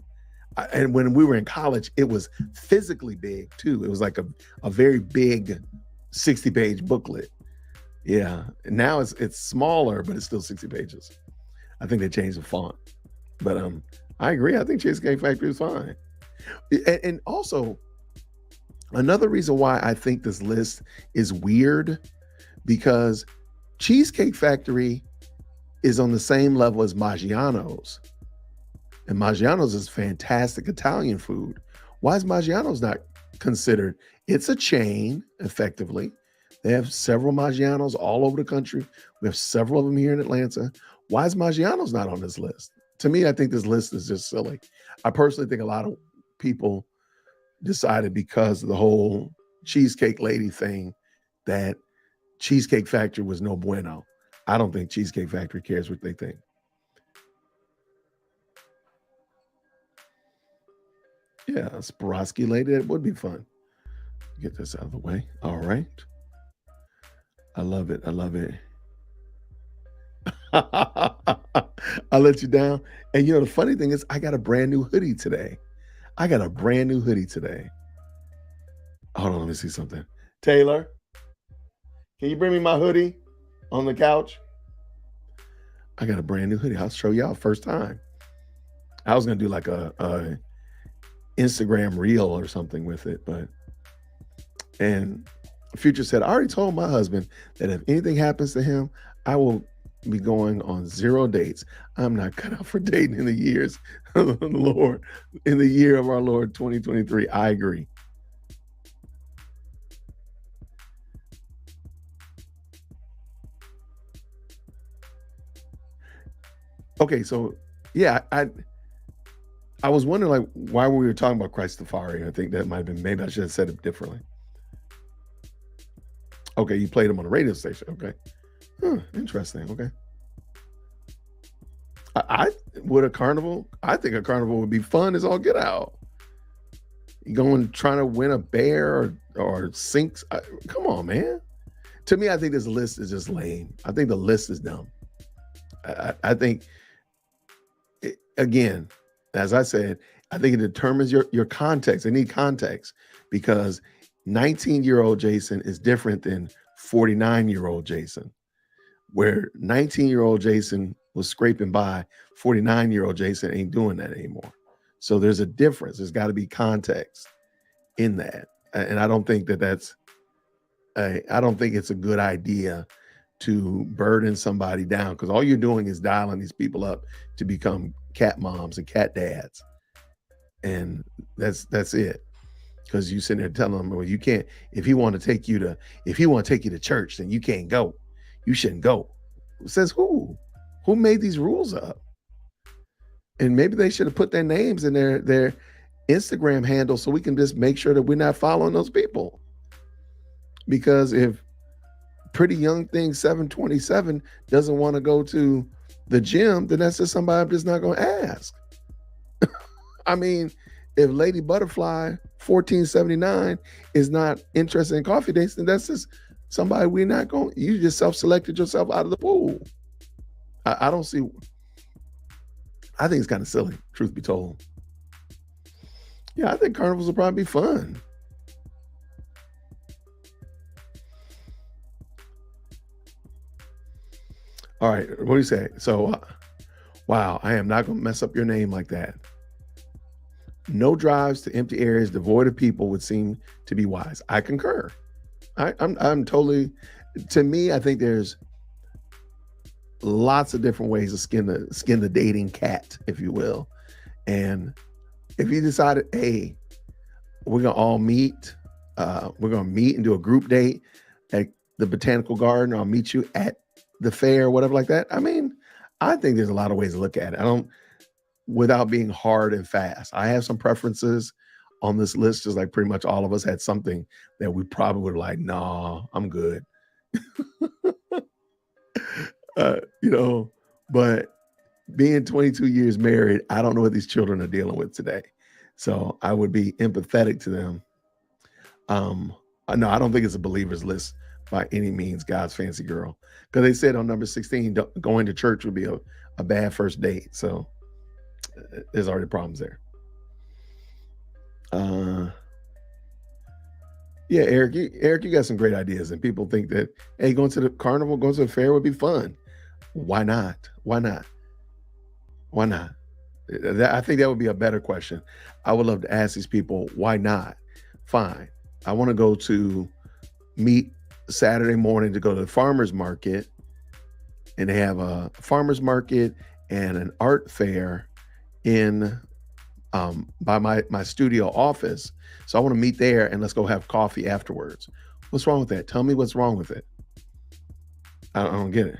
And when we were in college, it was physically big too. It was like a very big 60-page booklet. Yeah. And now it's smaller, but it's still 60 pages. I think they changed the font. But I agree. I think Cheesecake Factory is fine. And also, another reason why I think this list is weird, because Cheesecake Factory is on the same level as Maggiano's. And Maggiano's is fantastic Italian food. Why is Maggiano's not considered? It's a chain, effectively. They have several Maggiano's all over the country. We have several of them here in Atlanta. Why is Maggiano's not on this list? To me, I think this list is just silly. I personally think a lot of people decided because of the whole cheesecake lady thing that Cheesecake Factory was no bueno. I don't think Cheesecake Factory cares what they think. Yeah, a Sporosky lady, that would be fun. Get this out of the way. All right. I love it. I love it. I let you down. And you know, the funny thing is, I got a brand new hoodie today. I got a brand new hoodie today. Hold on, let me see something. Taylor, can you bring me my hoodie on the couch? I got a brand new hoodie. I'll show y'all first time. I was gonna do like a Instagram reel or something with it, but and Future said, I already told my husband that if anything happens to him, I will be going on 0 dates. I'm not cut out for dating in the years of the Lord, in the year of our Lord 2023. I agree. Okay, so yeah, I was wondering like why we were talking about Christafari. I think that might have been, maybe I should have said it differently. Okay, you played him on the radio station. Okay. Huh, interesting. Okay. I would a carnival. I think a carnival would be fun as all get out. You going trying to win a bear or sinks. Come on, man. To me, I think this list is just lame. I think the list is dumb. I think again, As I said, I think it determines your context. They need context because 19-year-old Jason is different than 49-year-old Jason, where 19-year-old Jason was scraping by, 49-year-old Jason ain't doing that anymore. So there's a difference. There's got to be context in that. And I don't think I don't think it's a good idea to burden somebody down, because all you're doing is dialing these people up to become cat moms and cat dads. And that's it. Because you sitting there telling them, well, you can't, if he want to take you to church, then you can't go. You shouldn't go. Says who? Who made these rules up? And maybe they should have put their names in their Instagram handle so we can just make sure that we're not following those people. Because if pretty young thing 727 doesn't want to go to the gym, then that's just somebody I'm just not going to ask. I mean, if Lady Butterfly 1479 is not interested in coffee dates, then that's just somebody we're not going. You just self-selected yourself out of the pool. I don't see. I think it's kind of silly, truth be told. Yeah, I think carnivals will probably be fun. All right, what do you say? So, wow, I am not going to mess up your name like that. No drives to empty areas devoid of people would seem to be wise. I concur. I'm totally. To me, I think there's lots of different ways to skin the dating cat, if you will. And if you decided, hey, we're gonna all meet, we're gonna meet and do a group date at the botanical garden, or I'll meet you at the fair, or whatever like that. I mean, I think there's a lot of ways to look at it. I don't, without being hard and fast. I have some preferences on this list, just like pretty much all of us had something that we probably would like, nah, I'm good. But being 22 years married, I don't know what these children are dealing with today. So I would be empathetic to them. No, I don't think it's a believer's list by any means, God's fancy girl. Because they said on number 16, going to church would be a bad first date. So there's already problems there. Yeah, Eric, you got some great ideas, and people think that, hey, going to the carnival, going to the fair would be fun. Why not? Why not? Why not? I think that would be a better question. I would love to ask these people, why not? Fine. I want to go to meet Saturday morning to go to the farmer's market, and they have a farmer's market and an art fair in by my studio office. So I want to meet there, and let's go have coffee afterwards. What's wrong with that? Tell me what's wrong with it. I don't get it.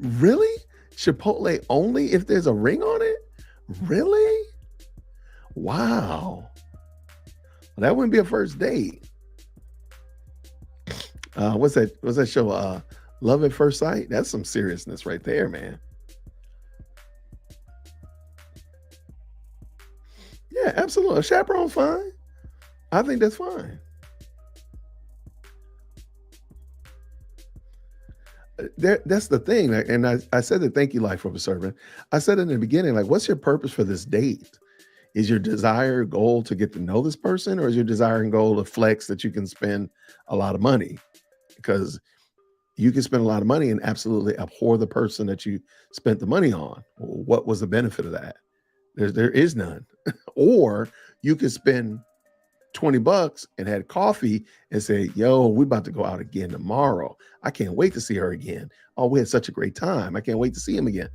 Really? Chipotle only if there's a ring on it? Really? Wow. Well, that wouldn't be a first date. What's that show? Love at First Sight? That's some seriousness right there, man. Yeah, absolutely. A chaperone's fine. I think that's fine. That's the thing. And I said the thank you life for a servant. I said in the beginning, like, what's your purpose for this date? Is your desire goal to get to know this person, or is your desire and goal to flex that you can spend a lot of money? Because you can spend a lot of money and absolutely abhor the person that you spent the money on. What was the benefit of that? There is none. Or you could spend $20 and had coffee and say, yo, we're about to go out again tomorrow. I can't wait to see her again. Oh, we had such a great time. I can't wait to see him again.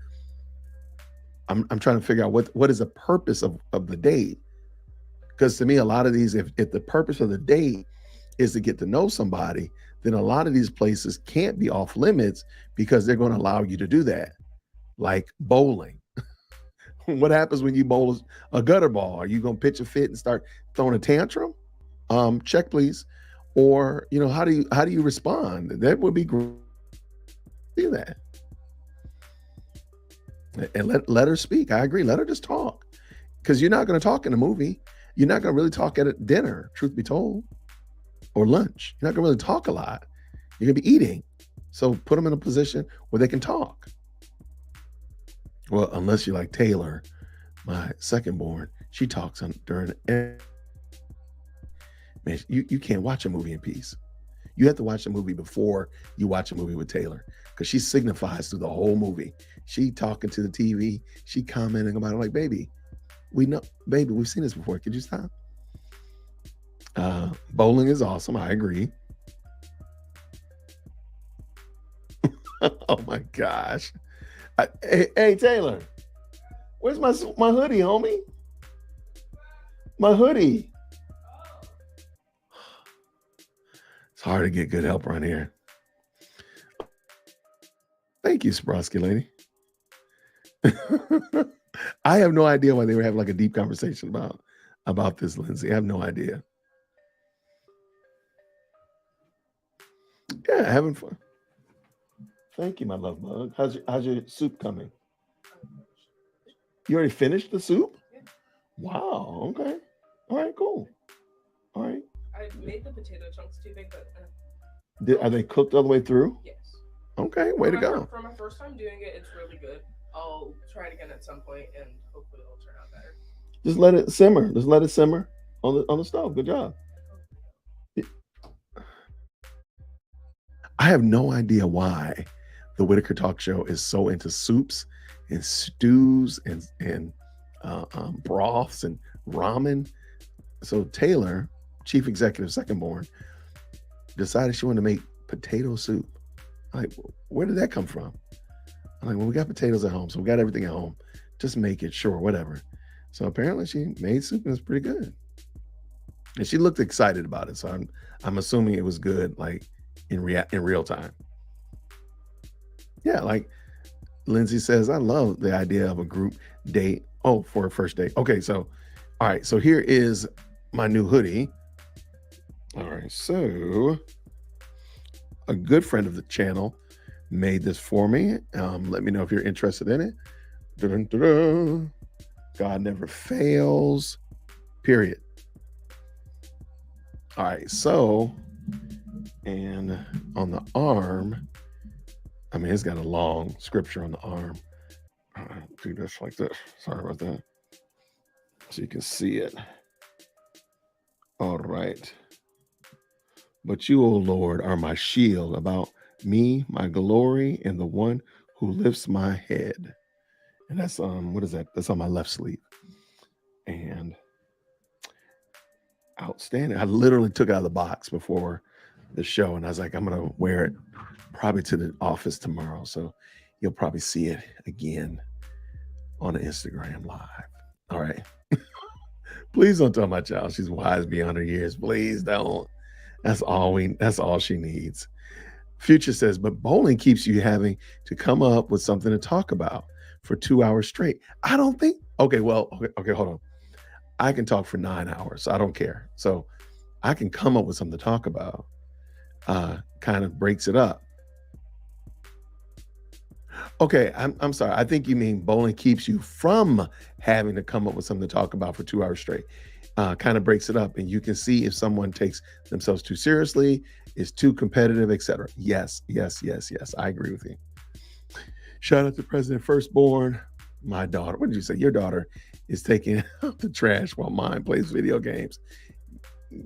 I'm trying to figure out what is the purpose of the date. Because to me, a lot of these, if the purpose of the date is to get to know somebody, then a lot of these places can't be off limits because they're going to allow you to do that. Like bowling. What happens when you bowl a gutter ball? Are you going to pitch a fit and start throwing a tantrum? Check, please. Or, how do you respond? That would be great. Do that. And let her speak. I agree. Let her just talk. Because you're not going to talk in a movie. You're not going to really talk at a dinner, truth be told, or lunch. You're not going to really talk a lot. You're going to be eating. So put them in a position where they can talk. Well, unless you like Taylor, my second born, she talks on during man, you can't watch a movie in peace. You have to watch the movie before you watch a movie with Taylor because she signifies through the whole movie. She talking to the TV, she commenting about it like, baby, we know, baby, we've seen this before. Could you stop? Bowling is awesome. I agree. Oh my gosh. Hey, Taylor, where's my hoodie, homie? My hoodie. It's hard to get good help around here. Thank you, Sprosky lady. I have no idea why they were having like a deep conversation about this, Lindsay. I have no idea. Yeah, having fun. Thank you, my love bug. How's your soup coming? You already finished the soup? Wow. Okay. All right. Cool. All right. I made the potato chunks too big, but Are they cooked all the way through? yes. Okay. Way to go. For my first time doing it, it's really good. I'll try it again at some point, and hopefully it'll turn out better. Just let it simmer. Just let it simmer on the stove. Good job. I have no idea why the Whitaker Talk Show is so into soups and stews and broths and ramen. So Taylor, chief executive, second born, decided she wanted to make potato soup. Like, where did that come from? I'm like, well, we got potatoes at home, so we got everything at home. Just make it, sure, whatever. So apparently she made soup and it's pretty good. And she looked excited about it. So I'm assuming it was good, like in real time. Yeah, like Lindsay says, I love the idea of a group date. Oh, for a first date. Okay, so all right, so here is my new hoodie. All right, so a good friend of the channel made this for me. Let me know if you're interested in it. Dun-dun-dun-dun. God never fails, period. All right, so, and on the arm, I mean, it's got a long scripture on the arm. All right, do this like this. Sorry about that. So you can see it. All right. But you, O Lord, are my shield about me, my glory, and the one who lifts my head. And that's what is that? That's on my left sleeve. And outstanding. I literally took it out of the box before the show, and I was like, I'm gonna wear it probably to the office tomorrow. So you'll probably see it again on the Instagram live. All right. Please don't tell my child she's wise beyond her years. Please don't. That's all she needs. Future says, but bowling keeps you having to come up with something to talk about for 2 hours straight. I don't think. Okay, hold on. I can talk for 9 hours. So I don't care. So I can come up with something to talk about. Kind of breaks it up. Okay, I'm sorry. I think you mean bowling keeps you from having to come up with something to talk about for 2 hours straight. Kind of breaks it up, and you can see if someone takes themselves too seriously, is too competitive, etc. Yes. I agree with you. Shout out to President Firstborn. My daughter, what did you say? Your daughter is taking out the trash while mine plays video games.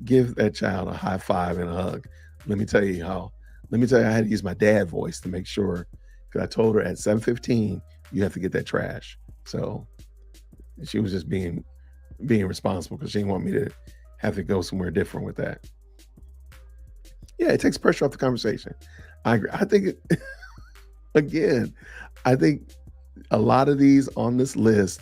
Give that child a high five and a hug. Let me tell you, I had to use my dad voice to make sure, because I told her at 7:15, you have to get that trash. So she was just being responsible because she didn't want me to have to go somewhere different with that. Yeah, it takes pressure off the conversation. I agree. I think again, I think a lot of these on this list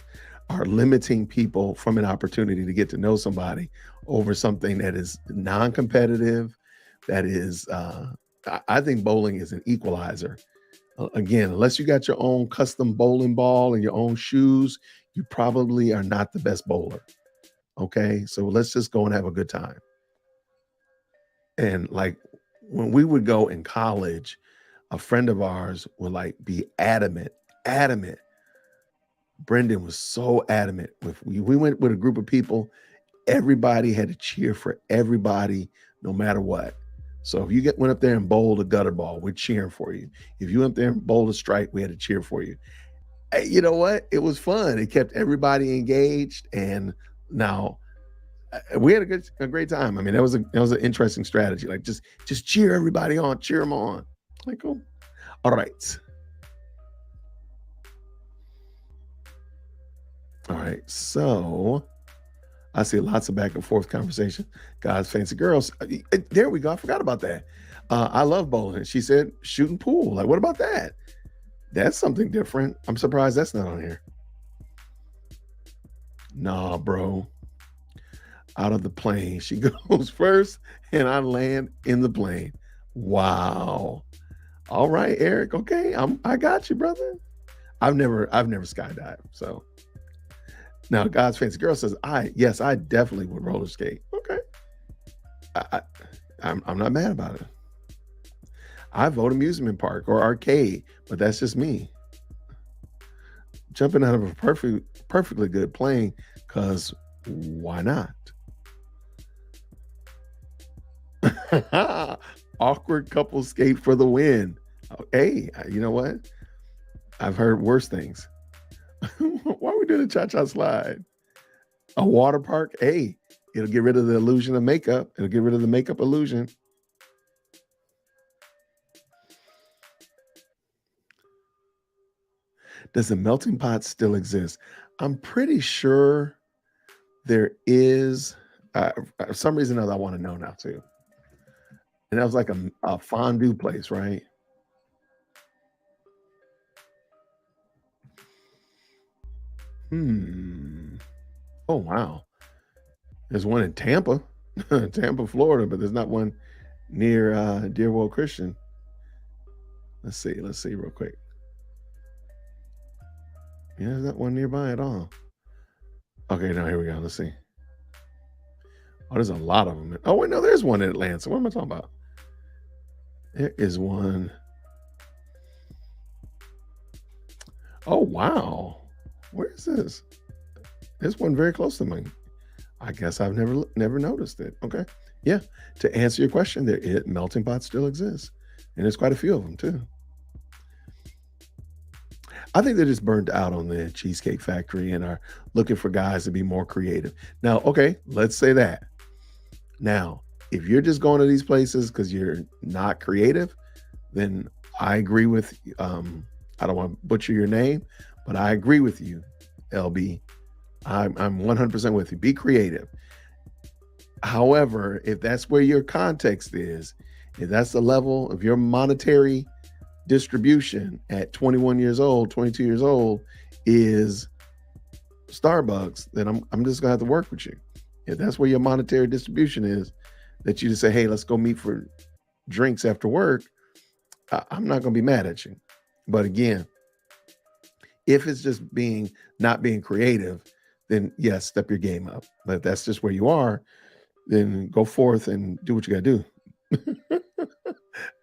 are limiting people from an opportunity to get to know somebody over something that is non-competitive. That is, I think bowling is an equalizer. Again, unless you got your own custom bowling ball and your own shoes, you probably are not the best bowler. Okay, so let's just go and have a good time. And like when we would go in college, a friend of ours would like be adamant. Brendan was so adamant. We went with a group of people, everybody had to cheer for everybody, no matter what. So if you went up there and bowled a gutter ball, we're cheering for you. If you went up there and bowled a strike, we had to cheer for you. You know what? It was fun. It kept everybody engaged, and now we had a great time. I mean, that was an interesting strategy. Like just cheer everybody on, cheer them on. Like, cool. All right. All right. So I see lots of back and forth conversation. Guys, fancy girls. There we go. I forgot about that. I love bowling. She said shooting pool. Like, what about that? That's something different. I'm surprised that's not on here. Nah, bro. Out of the plane. She goes first, and I land in the plane. Wow. All right, Eric. Okay, I got you, brother. I've never skydived. So now, God's fancy girl says, yes, I definitely would roller skate. Okay, I, I I'm not mad about it. I vote amusement park or arcade, but that's just me. Jumping out of a perfectly good plane, cause why not? Awkward couple skate for the win. Oh, hey, you know what? I've heard worse things. Why are we doing a cha-cha slide? A water park? Hey, it'll get rid of the illusion of makeup. It'll get rid of the makeup illusion. Does the melting pot still exist? I'm pretty sure there is. For some reason or other, I want to know now too. And that was like a fondue place, right? Hmm. Oh wow. There's one in Tampa, Tampa, Florida, but there's not one near Dear World Christian. Let's see. Let's see real quick. Yeah, there's not one nearby at all. Okay, now here we go. Let's see. Oh, there's a lot of them. Oh wait, no, there's one in Atlanta. What am I talking about? There is one. Oh wow. Where is this? There's one very close to me. I guess I've never noticed it. Okay. Yeah. To answer your question, melting pots still exist. And there's quite a few of them too. I think they're just burned out on the Cheesecake Factory and are looking for guys to be more creative. Now, okay, let's say that. Now, if you're just going to these places because you're not creative, then I agree with I don't want to butcher your name, but I agree with you, LB. I'm 100% with you. Be creative. However, if that's where your context is, if that's the level of your monetary distribution at 21 years old, 22 years old is Starbucks, then I'm just gonna have to work with you. If that's where your monetary distribution is, that you just say, hey, let's go meet for drinks after work, I'm not gonna be mad at you. But again, if it's just not being creative, then yes, step your game up. But if that's just where you are, then go forth and do what you gotta do.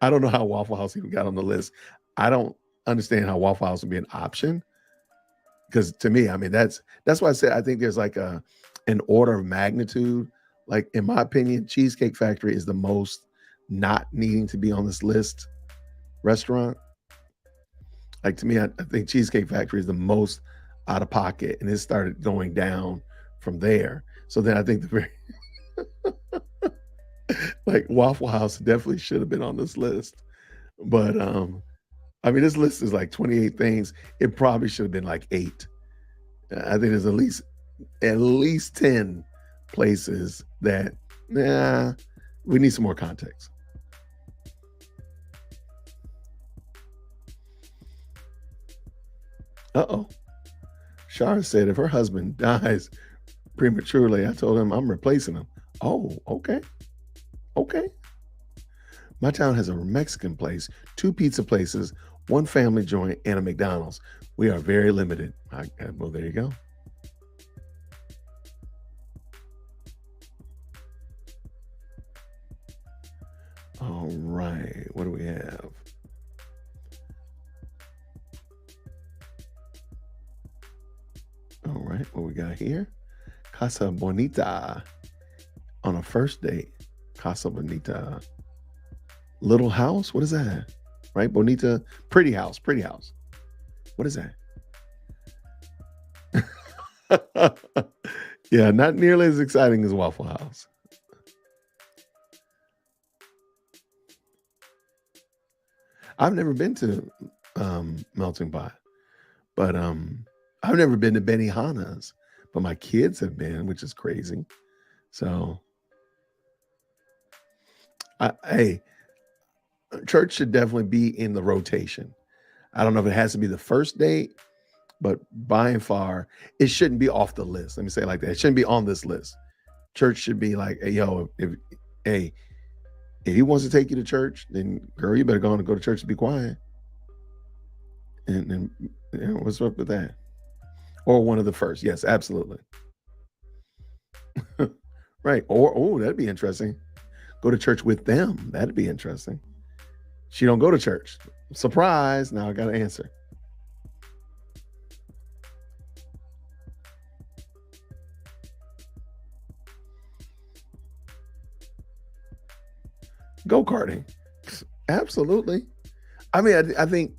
I don't know how Waffle House even got on the list. I don't understand how Waffle House would be an option because to me, I mean, that's why I said I think there's like an order of magnitude. Like in my opinion, Cheesecake Factory is the most not needing to be on this list restaurant. Like to me, I think Cheesecake Factory is the most out of pocket, and it started going down from there. So then I think the very like Waffle House definitely should have been on this list. But I mean, this list is like 28 things. It probably should have been like 8. I think there's at least 10 places that we need some more context. Uh-oh. Shara said if her husband dies prematurely, I told him I'm replacing him. Oh, okay. Okay. My town has a Mexican place, 2 pizza places, 1 family joint, and a McDonald's. We are very limited. Well, there you go. All right. What do we have? All right. What we got here? Casa Bonita on a first date. Casa Bonita. Little house? What is that? Right? Bonita, pretty house, pretty house. What is that? Yeah, not nearly as exciting as Waffle House. I've never been to Melting Pot, but I've never been to Benihana's, but my kids have been, which is crazy. So, hey, church should definitely be in the rotation. I don't know if it has to be the first date, but by and far, it shouldn't be off the list. Let me say it like that. It shouldn't be on this list. Church should be like, hey, yo, hey, if he wants to take you to church, then girl, you better go on and go to church and be quiet. And what's up with that? Or one of the first. Yes, absolutely. Right. Or oh, that'd be interesting. Go to church with them. That'd be interesting. She don't go to church. Surprise. Now I got to answer. Go-karting. Absolutely. I mean, I think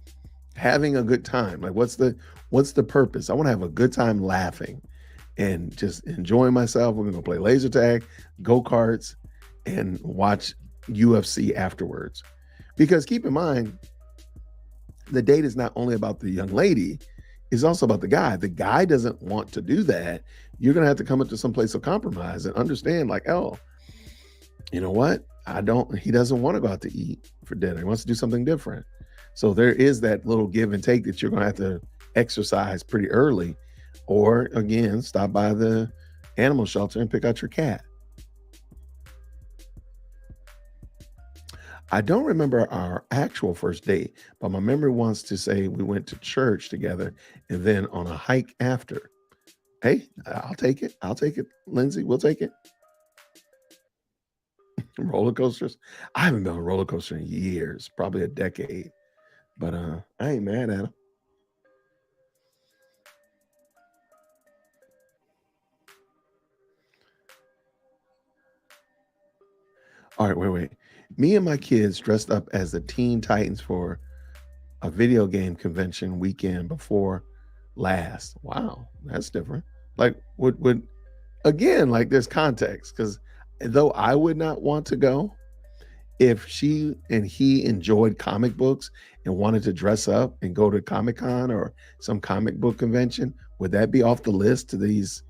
having a good time. Like what's the purpose? I want to have a good time laughing and just enjoying myself. We're gonna play laser tag, go-karts, and watch UFC afterwards. Because keep in mind, the date is not only about the young lady, it's also about the guy. The guy doesn't want to do that. You're gonna have to come up to some place of compromise and understand, like, oh, you know what? He doesn't want to go out to eat for dinner. He wants to do something different. So there is that little give and take that you're going to have to exercise pretty early, or again, stop by the animal shelter and pick out your cat. I don't remember our actual first date, but my memory wants to say we went to church together and then on a hike after. Hey, I'll take it. I'll take it, Lindsay. We'll take it. Roller coasters. I haven't been on a roller coaster in years, probably a decade. But I ain't mad at him. All right, wait. Me and my kids dressed up as the Teen Titans for a video game convention weekend before last. Wow, that's different. Like, would again, like there's context because though I would not want to go, if she and he enjoyed comic books and wanted to dress up and go to Comic Con or some comic book convention, would that be off the list to these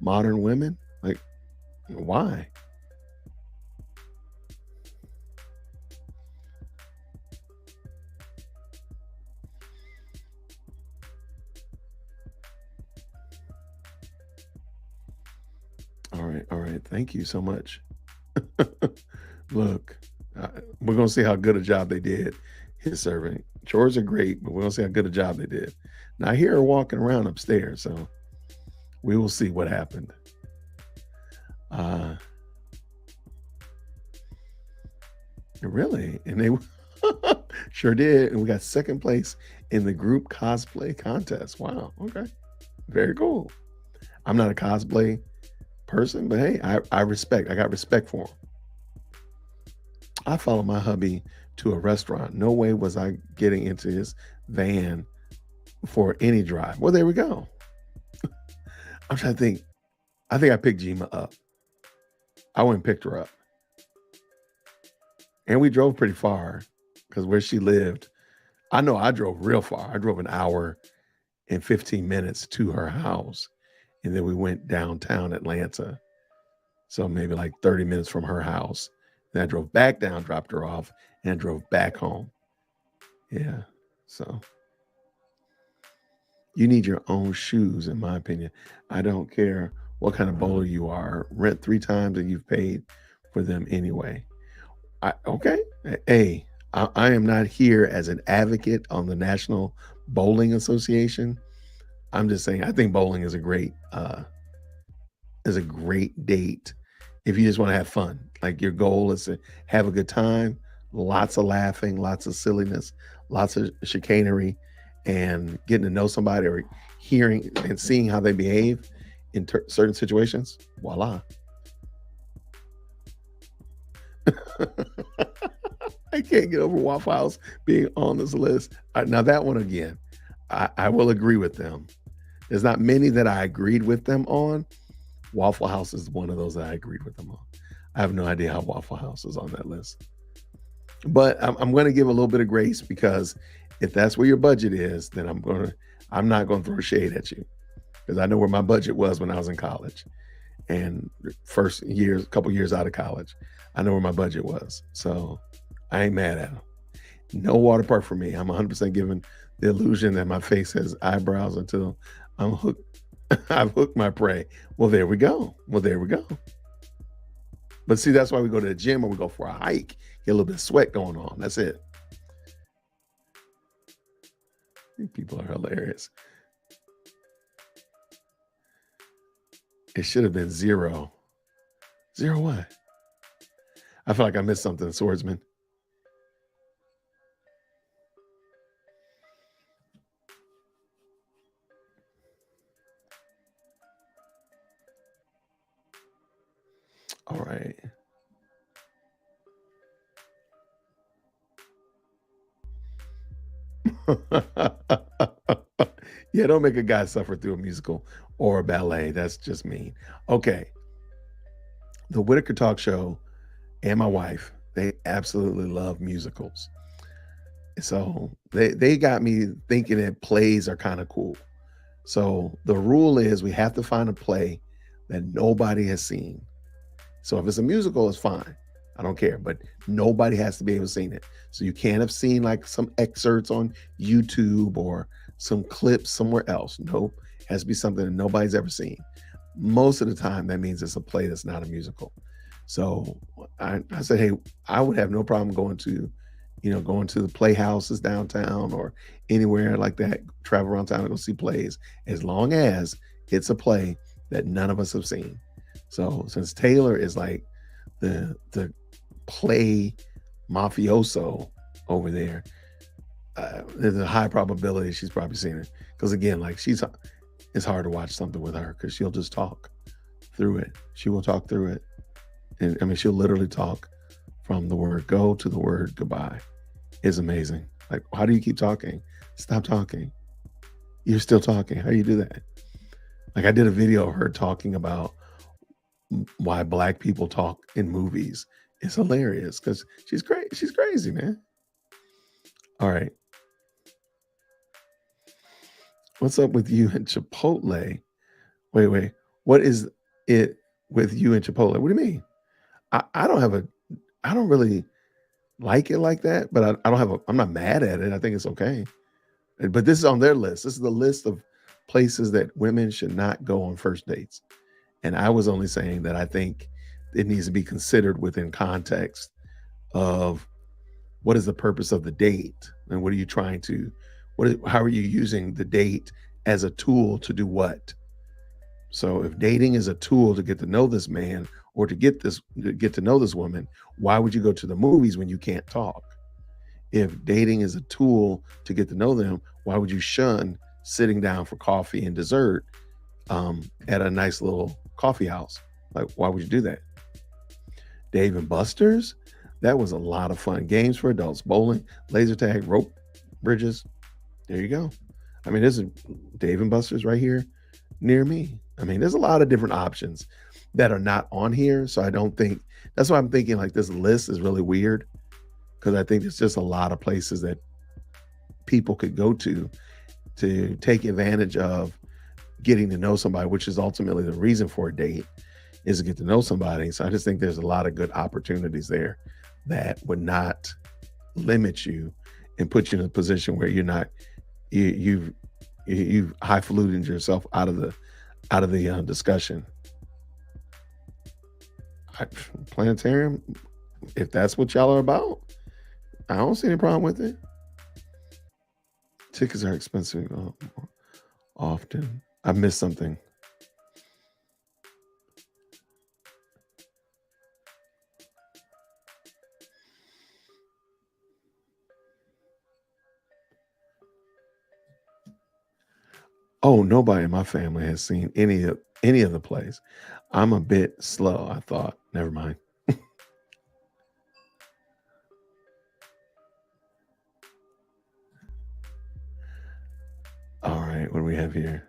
modern women? Like, why? All right. Thank you so much. Look, we're gonna see how good a job they did his serving. Chores are great, but we're gonna see how good a job they did. Now I hear her walking around upstairs, so we will see what happened. Uh really? And they sure did. And we got second place in the group cosplay contest. Wow. Okay. Very cool. I'm not a cosplay person, but hey, I got respect for him. I followed my hubby to a restaurant. No way was I getting into his van for any drive. Well, there we go. I'm trying to think. I think I picked Jima up. I went and picked her up. And we drove pretty far because where she lived, I know I drove real far. I drove an hour and 15 minutes to her house. And then we went downtown Atlanta. So maybe like 30 minutes from her house. Then I drove back down, dropped her off, and I drove back home. Yeah. So you need your own shoes, in my opinion. I don't care what kind of bowler you are. Rent 3 times and you've paid for them anyway. Okay. Hey, I am not here as an advocate on the National Bowling Association. I'm just saying I think bowling is a great date if you just want to have fun. Like your goal is to have a good time, lots of laughing, lots of silliness, lots of chicanery, and getting to know somebody or hearing and seeing how they behave in certain situations. Voila. I can't get over Waffle House being on this list. Now that one again, I will agree with them There's not many that I agreed with them on. Waffle House is one of those that I agreed with them on. I have no idea how Waffle House is on that list. But I'm going to give a little bit of grace because if that's where your budget is, then I'm not going to throw shade at you because I know where my budget was when I was in college and first years, couple years out of college. I know where my budget was, so I ain't mad at them. No water park for me. I'm 100% giving the illusion that my face has eyebrows until I'm hooked. I've hooked my prey. Well, there we go. But see, that's why we go to the gym or we go for a hike, get a little bit of sweat going on. That's it. People are hilarious. It should have been zero. Zero what? I feel like I missed something, swordsman. All right. Yeah, don't make a guy suffer through a musical or a ballet. That's just mean. Okay. The Whitaker Talk Show and my wife, they absolutely love musicals. So they got me thinking that plays are kind of cool. So the rule is we have to find a play that nobody has seen. So if it's a musical, it's fine. I don't care, but nobody has to be able to see it. So you can't have seen like some excerpts on YouTube or some clips somewhere else. Nope. It has to be something that nobody's ever seen. Most of the time, that means it's a play that's not a musical. So I said, hey, I would have no problem going to the playhouses downtown or anywhere like that, travel around town and go see plays, as long as it's a play that none of us have seen. So since Taylor is like the play mafioso over there, there's a high probability she's probably seen it. Because again, like it's hard to watch something with her because she'll just talk through it. She will talk through it. And I mean, she'll literally talk from the word go to the word goodbye. It's amazing. Like, how do you keep talking? Stop talking. You're still talking. How do you do that? Like, I did a video of her talking about why Black people talk in movies. It's hilarious because she's great. She's crazy, man. All right. What's up with you and Chipotle? Wait. What is it with you and Chipotle? What do you mean? I don't really like it like that, but I'm not mad at it. I think it's okay. But this is on their list. This is the list of places that women should not go on first dates. And I was only saying that I think it needs to be considered within context of what is the purpose of the date and what are you trying to how are you using the date as a tool to do what? So if dating is a tool to get to know this man or to get to know this woman, why would you go to the movies when you can't talk? If dating is a tool to get to know them, why would you shun sitting down for coffee and dessert at a nice little coffee house? Like, why would you do that? Dave and Buster's, that was a lot of fun. Games for adults, bowling, laser tag, rope bridges. There you go. I mean, there's a Dave and Buster's right here near me. I mean, there's a lot of different options that are not on here. So I don't think that's why I'm thinking like this list is really weird because I think it's just a lot of places that people could go to take advantage of getting to know somebody, which is ultimately the reason for a date is to get to know somebody. So I just think there's a lot of good opportunities there that would not limit you and put you in a position where you're not you've highfalutin yourself out of the discussion. Planetarium, if that's what y'all are about, I don't see any problem with it. Tickets are expensive often. I missed something. Oh, nobody in my family has seen any of the plays. I'm a bit slow, I thought. Never mind. All right, what do we have here?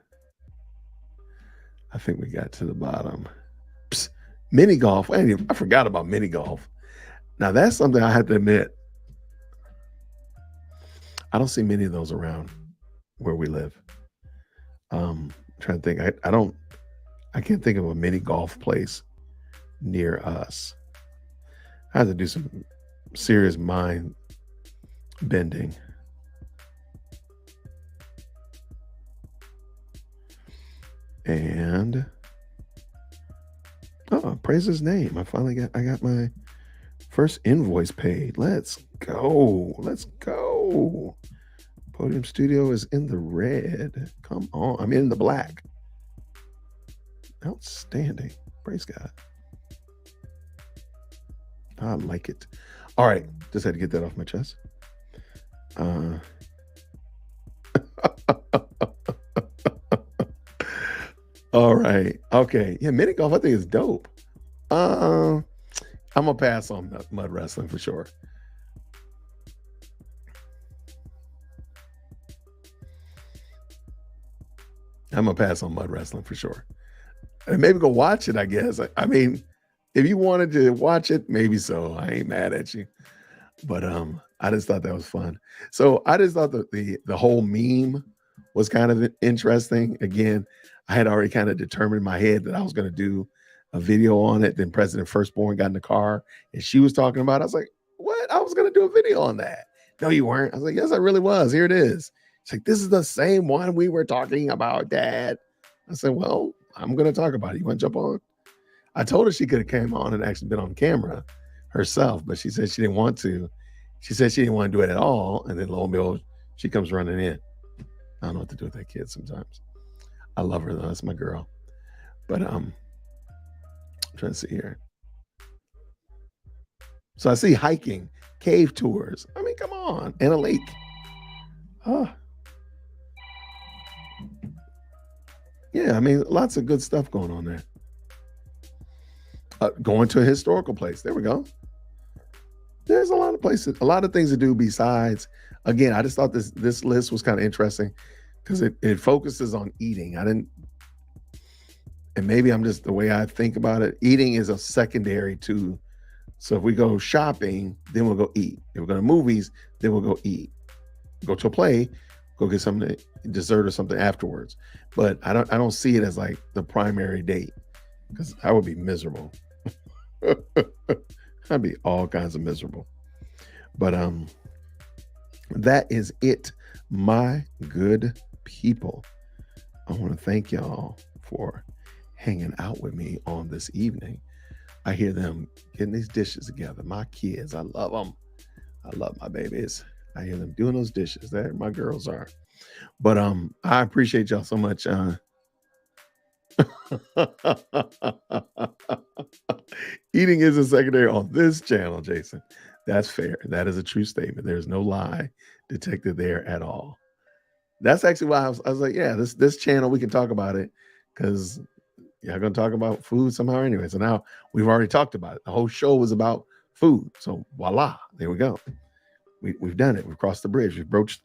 I think we got to the bottom. Psst, mini golf. I forgot about mini golf. Now that's something I have to admit. I don't see many of those around where we live. Trying to think. I can't think of a mini golf place near us. I have to do some serious mind bending. And praise his name. I got my first invoice paid. Let's go. Let's go. Podium Studio is in the red. Come on. I'm in the black. Outstanding. Praise God. I like it. All right. Just had to get that off my chest. All right. Okay. Yeah, mini golf I think is dope. I'm gonna pass on mud wrestling for sure. I'm gonna pass on mud wrestling for sure. And maybe go watch it, I guess. I mean, if you wanted to watch it, maybe so. I ain't mad at you. But I just thought that was fun. So I just thought that the whole meme was kind of interesting. Again, I had already kind of determined in my head that I was going to do a video on it. Then President Firstborn got in the car and she was talking about it. I was like, what? I was going to do a video on that. No, you weren't. I was like, yes, I really was. Here it is. She's like, this is the same one we were talking about, Dad. I said, well, I'm going to talk about it. You want to jump on? I told her she could have came on and actually been on camera herself, but she said she didn't want to. She said she didn't want to do it at all. And then lo and behold, she comes running in. I don't know what to do with that kid sometimes. I love her though. That's my girl. But I'm trying to see here. So I see hiking, cave tours. I mean, come on. And a lake. Yeah, I mean, lots of good stuff going on there. Going to a historical place. There we go. There's a lot of places, a lot of things to do besides. Again, I just thought this list was kind of interesting because it focuses on eating. And maybe I'm just the way I think about it. Eating is a secondary to. So if we go shopping, then we'll go eat. If we go to movies, then we'll go eat. Go to a play, go get something, dessert or something afterwards. But I don't see it as like the primary date because I would be miserable. I'd be all kinds of miserable. But that is it, my good people. I want to thank y'all for hanging out with me on this evening. I hear them getting these dishes together. My kids, I love them. I love my babies. I hear them doing those dishes. There, my girls are. But I appreciate y'all so much. Eating isn't secondary on this channel, Jason. That's fair. That is a true statement. There's no lie detected there at all. That's actually why I was like, yeah, this channel, we can talk about it because y'all gonna talk about food somehow anyway. So now we've already talked about it. The whole show was about food. So voila, there we go. We've done it. We've crossed the bridge. We've broached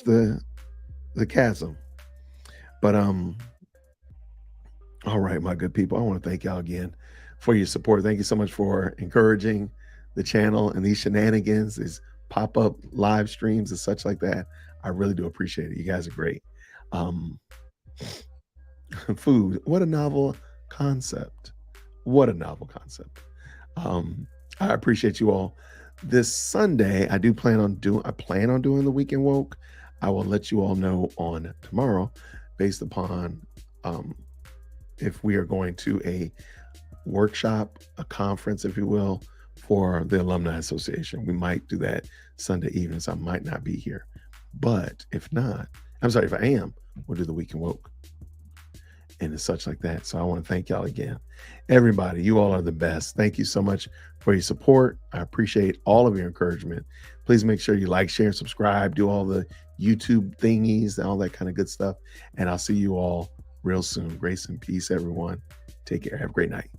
the chasm. But all right, my good people, I want to thank y'all again for your support. Thank you so much for encouraging the channel and these shenanigans, these pop-up live streams and such like that. I really do appreciate it. You guys are great. Food, what a novel concept. What a novel concept. I appreciate you all. This Sunday, I plan on doing the Weekend Woke. I will let you all know on tomorrow based upon if we are going to a workshop, a conference, if you will, for the Alumni Association. We might do that Sunday evening, so I might not be here. But if I am, we'll do the Weekend Woke and such like that. So I want to thank y'all again. Everybody, you all are the best. Thank you so much for your support. I appreciate all of your encouragement. Please make sure you like, share, and subscribe. Do all the YouTube thingies and all that kind of good stuff. And I'll see you all real soon. Grace and peace, everyone. Take care. Have a great night.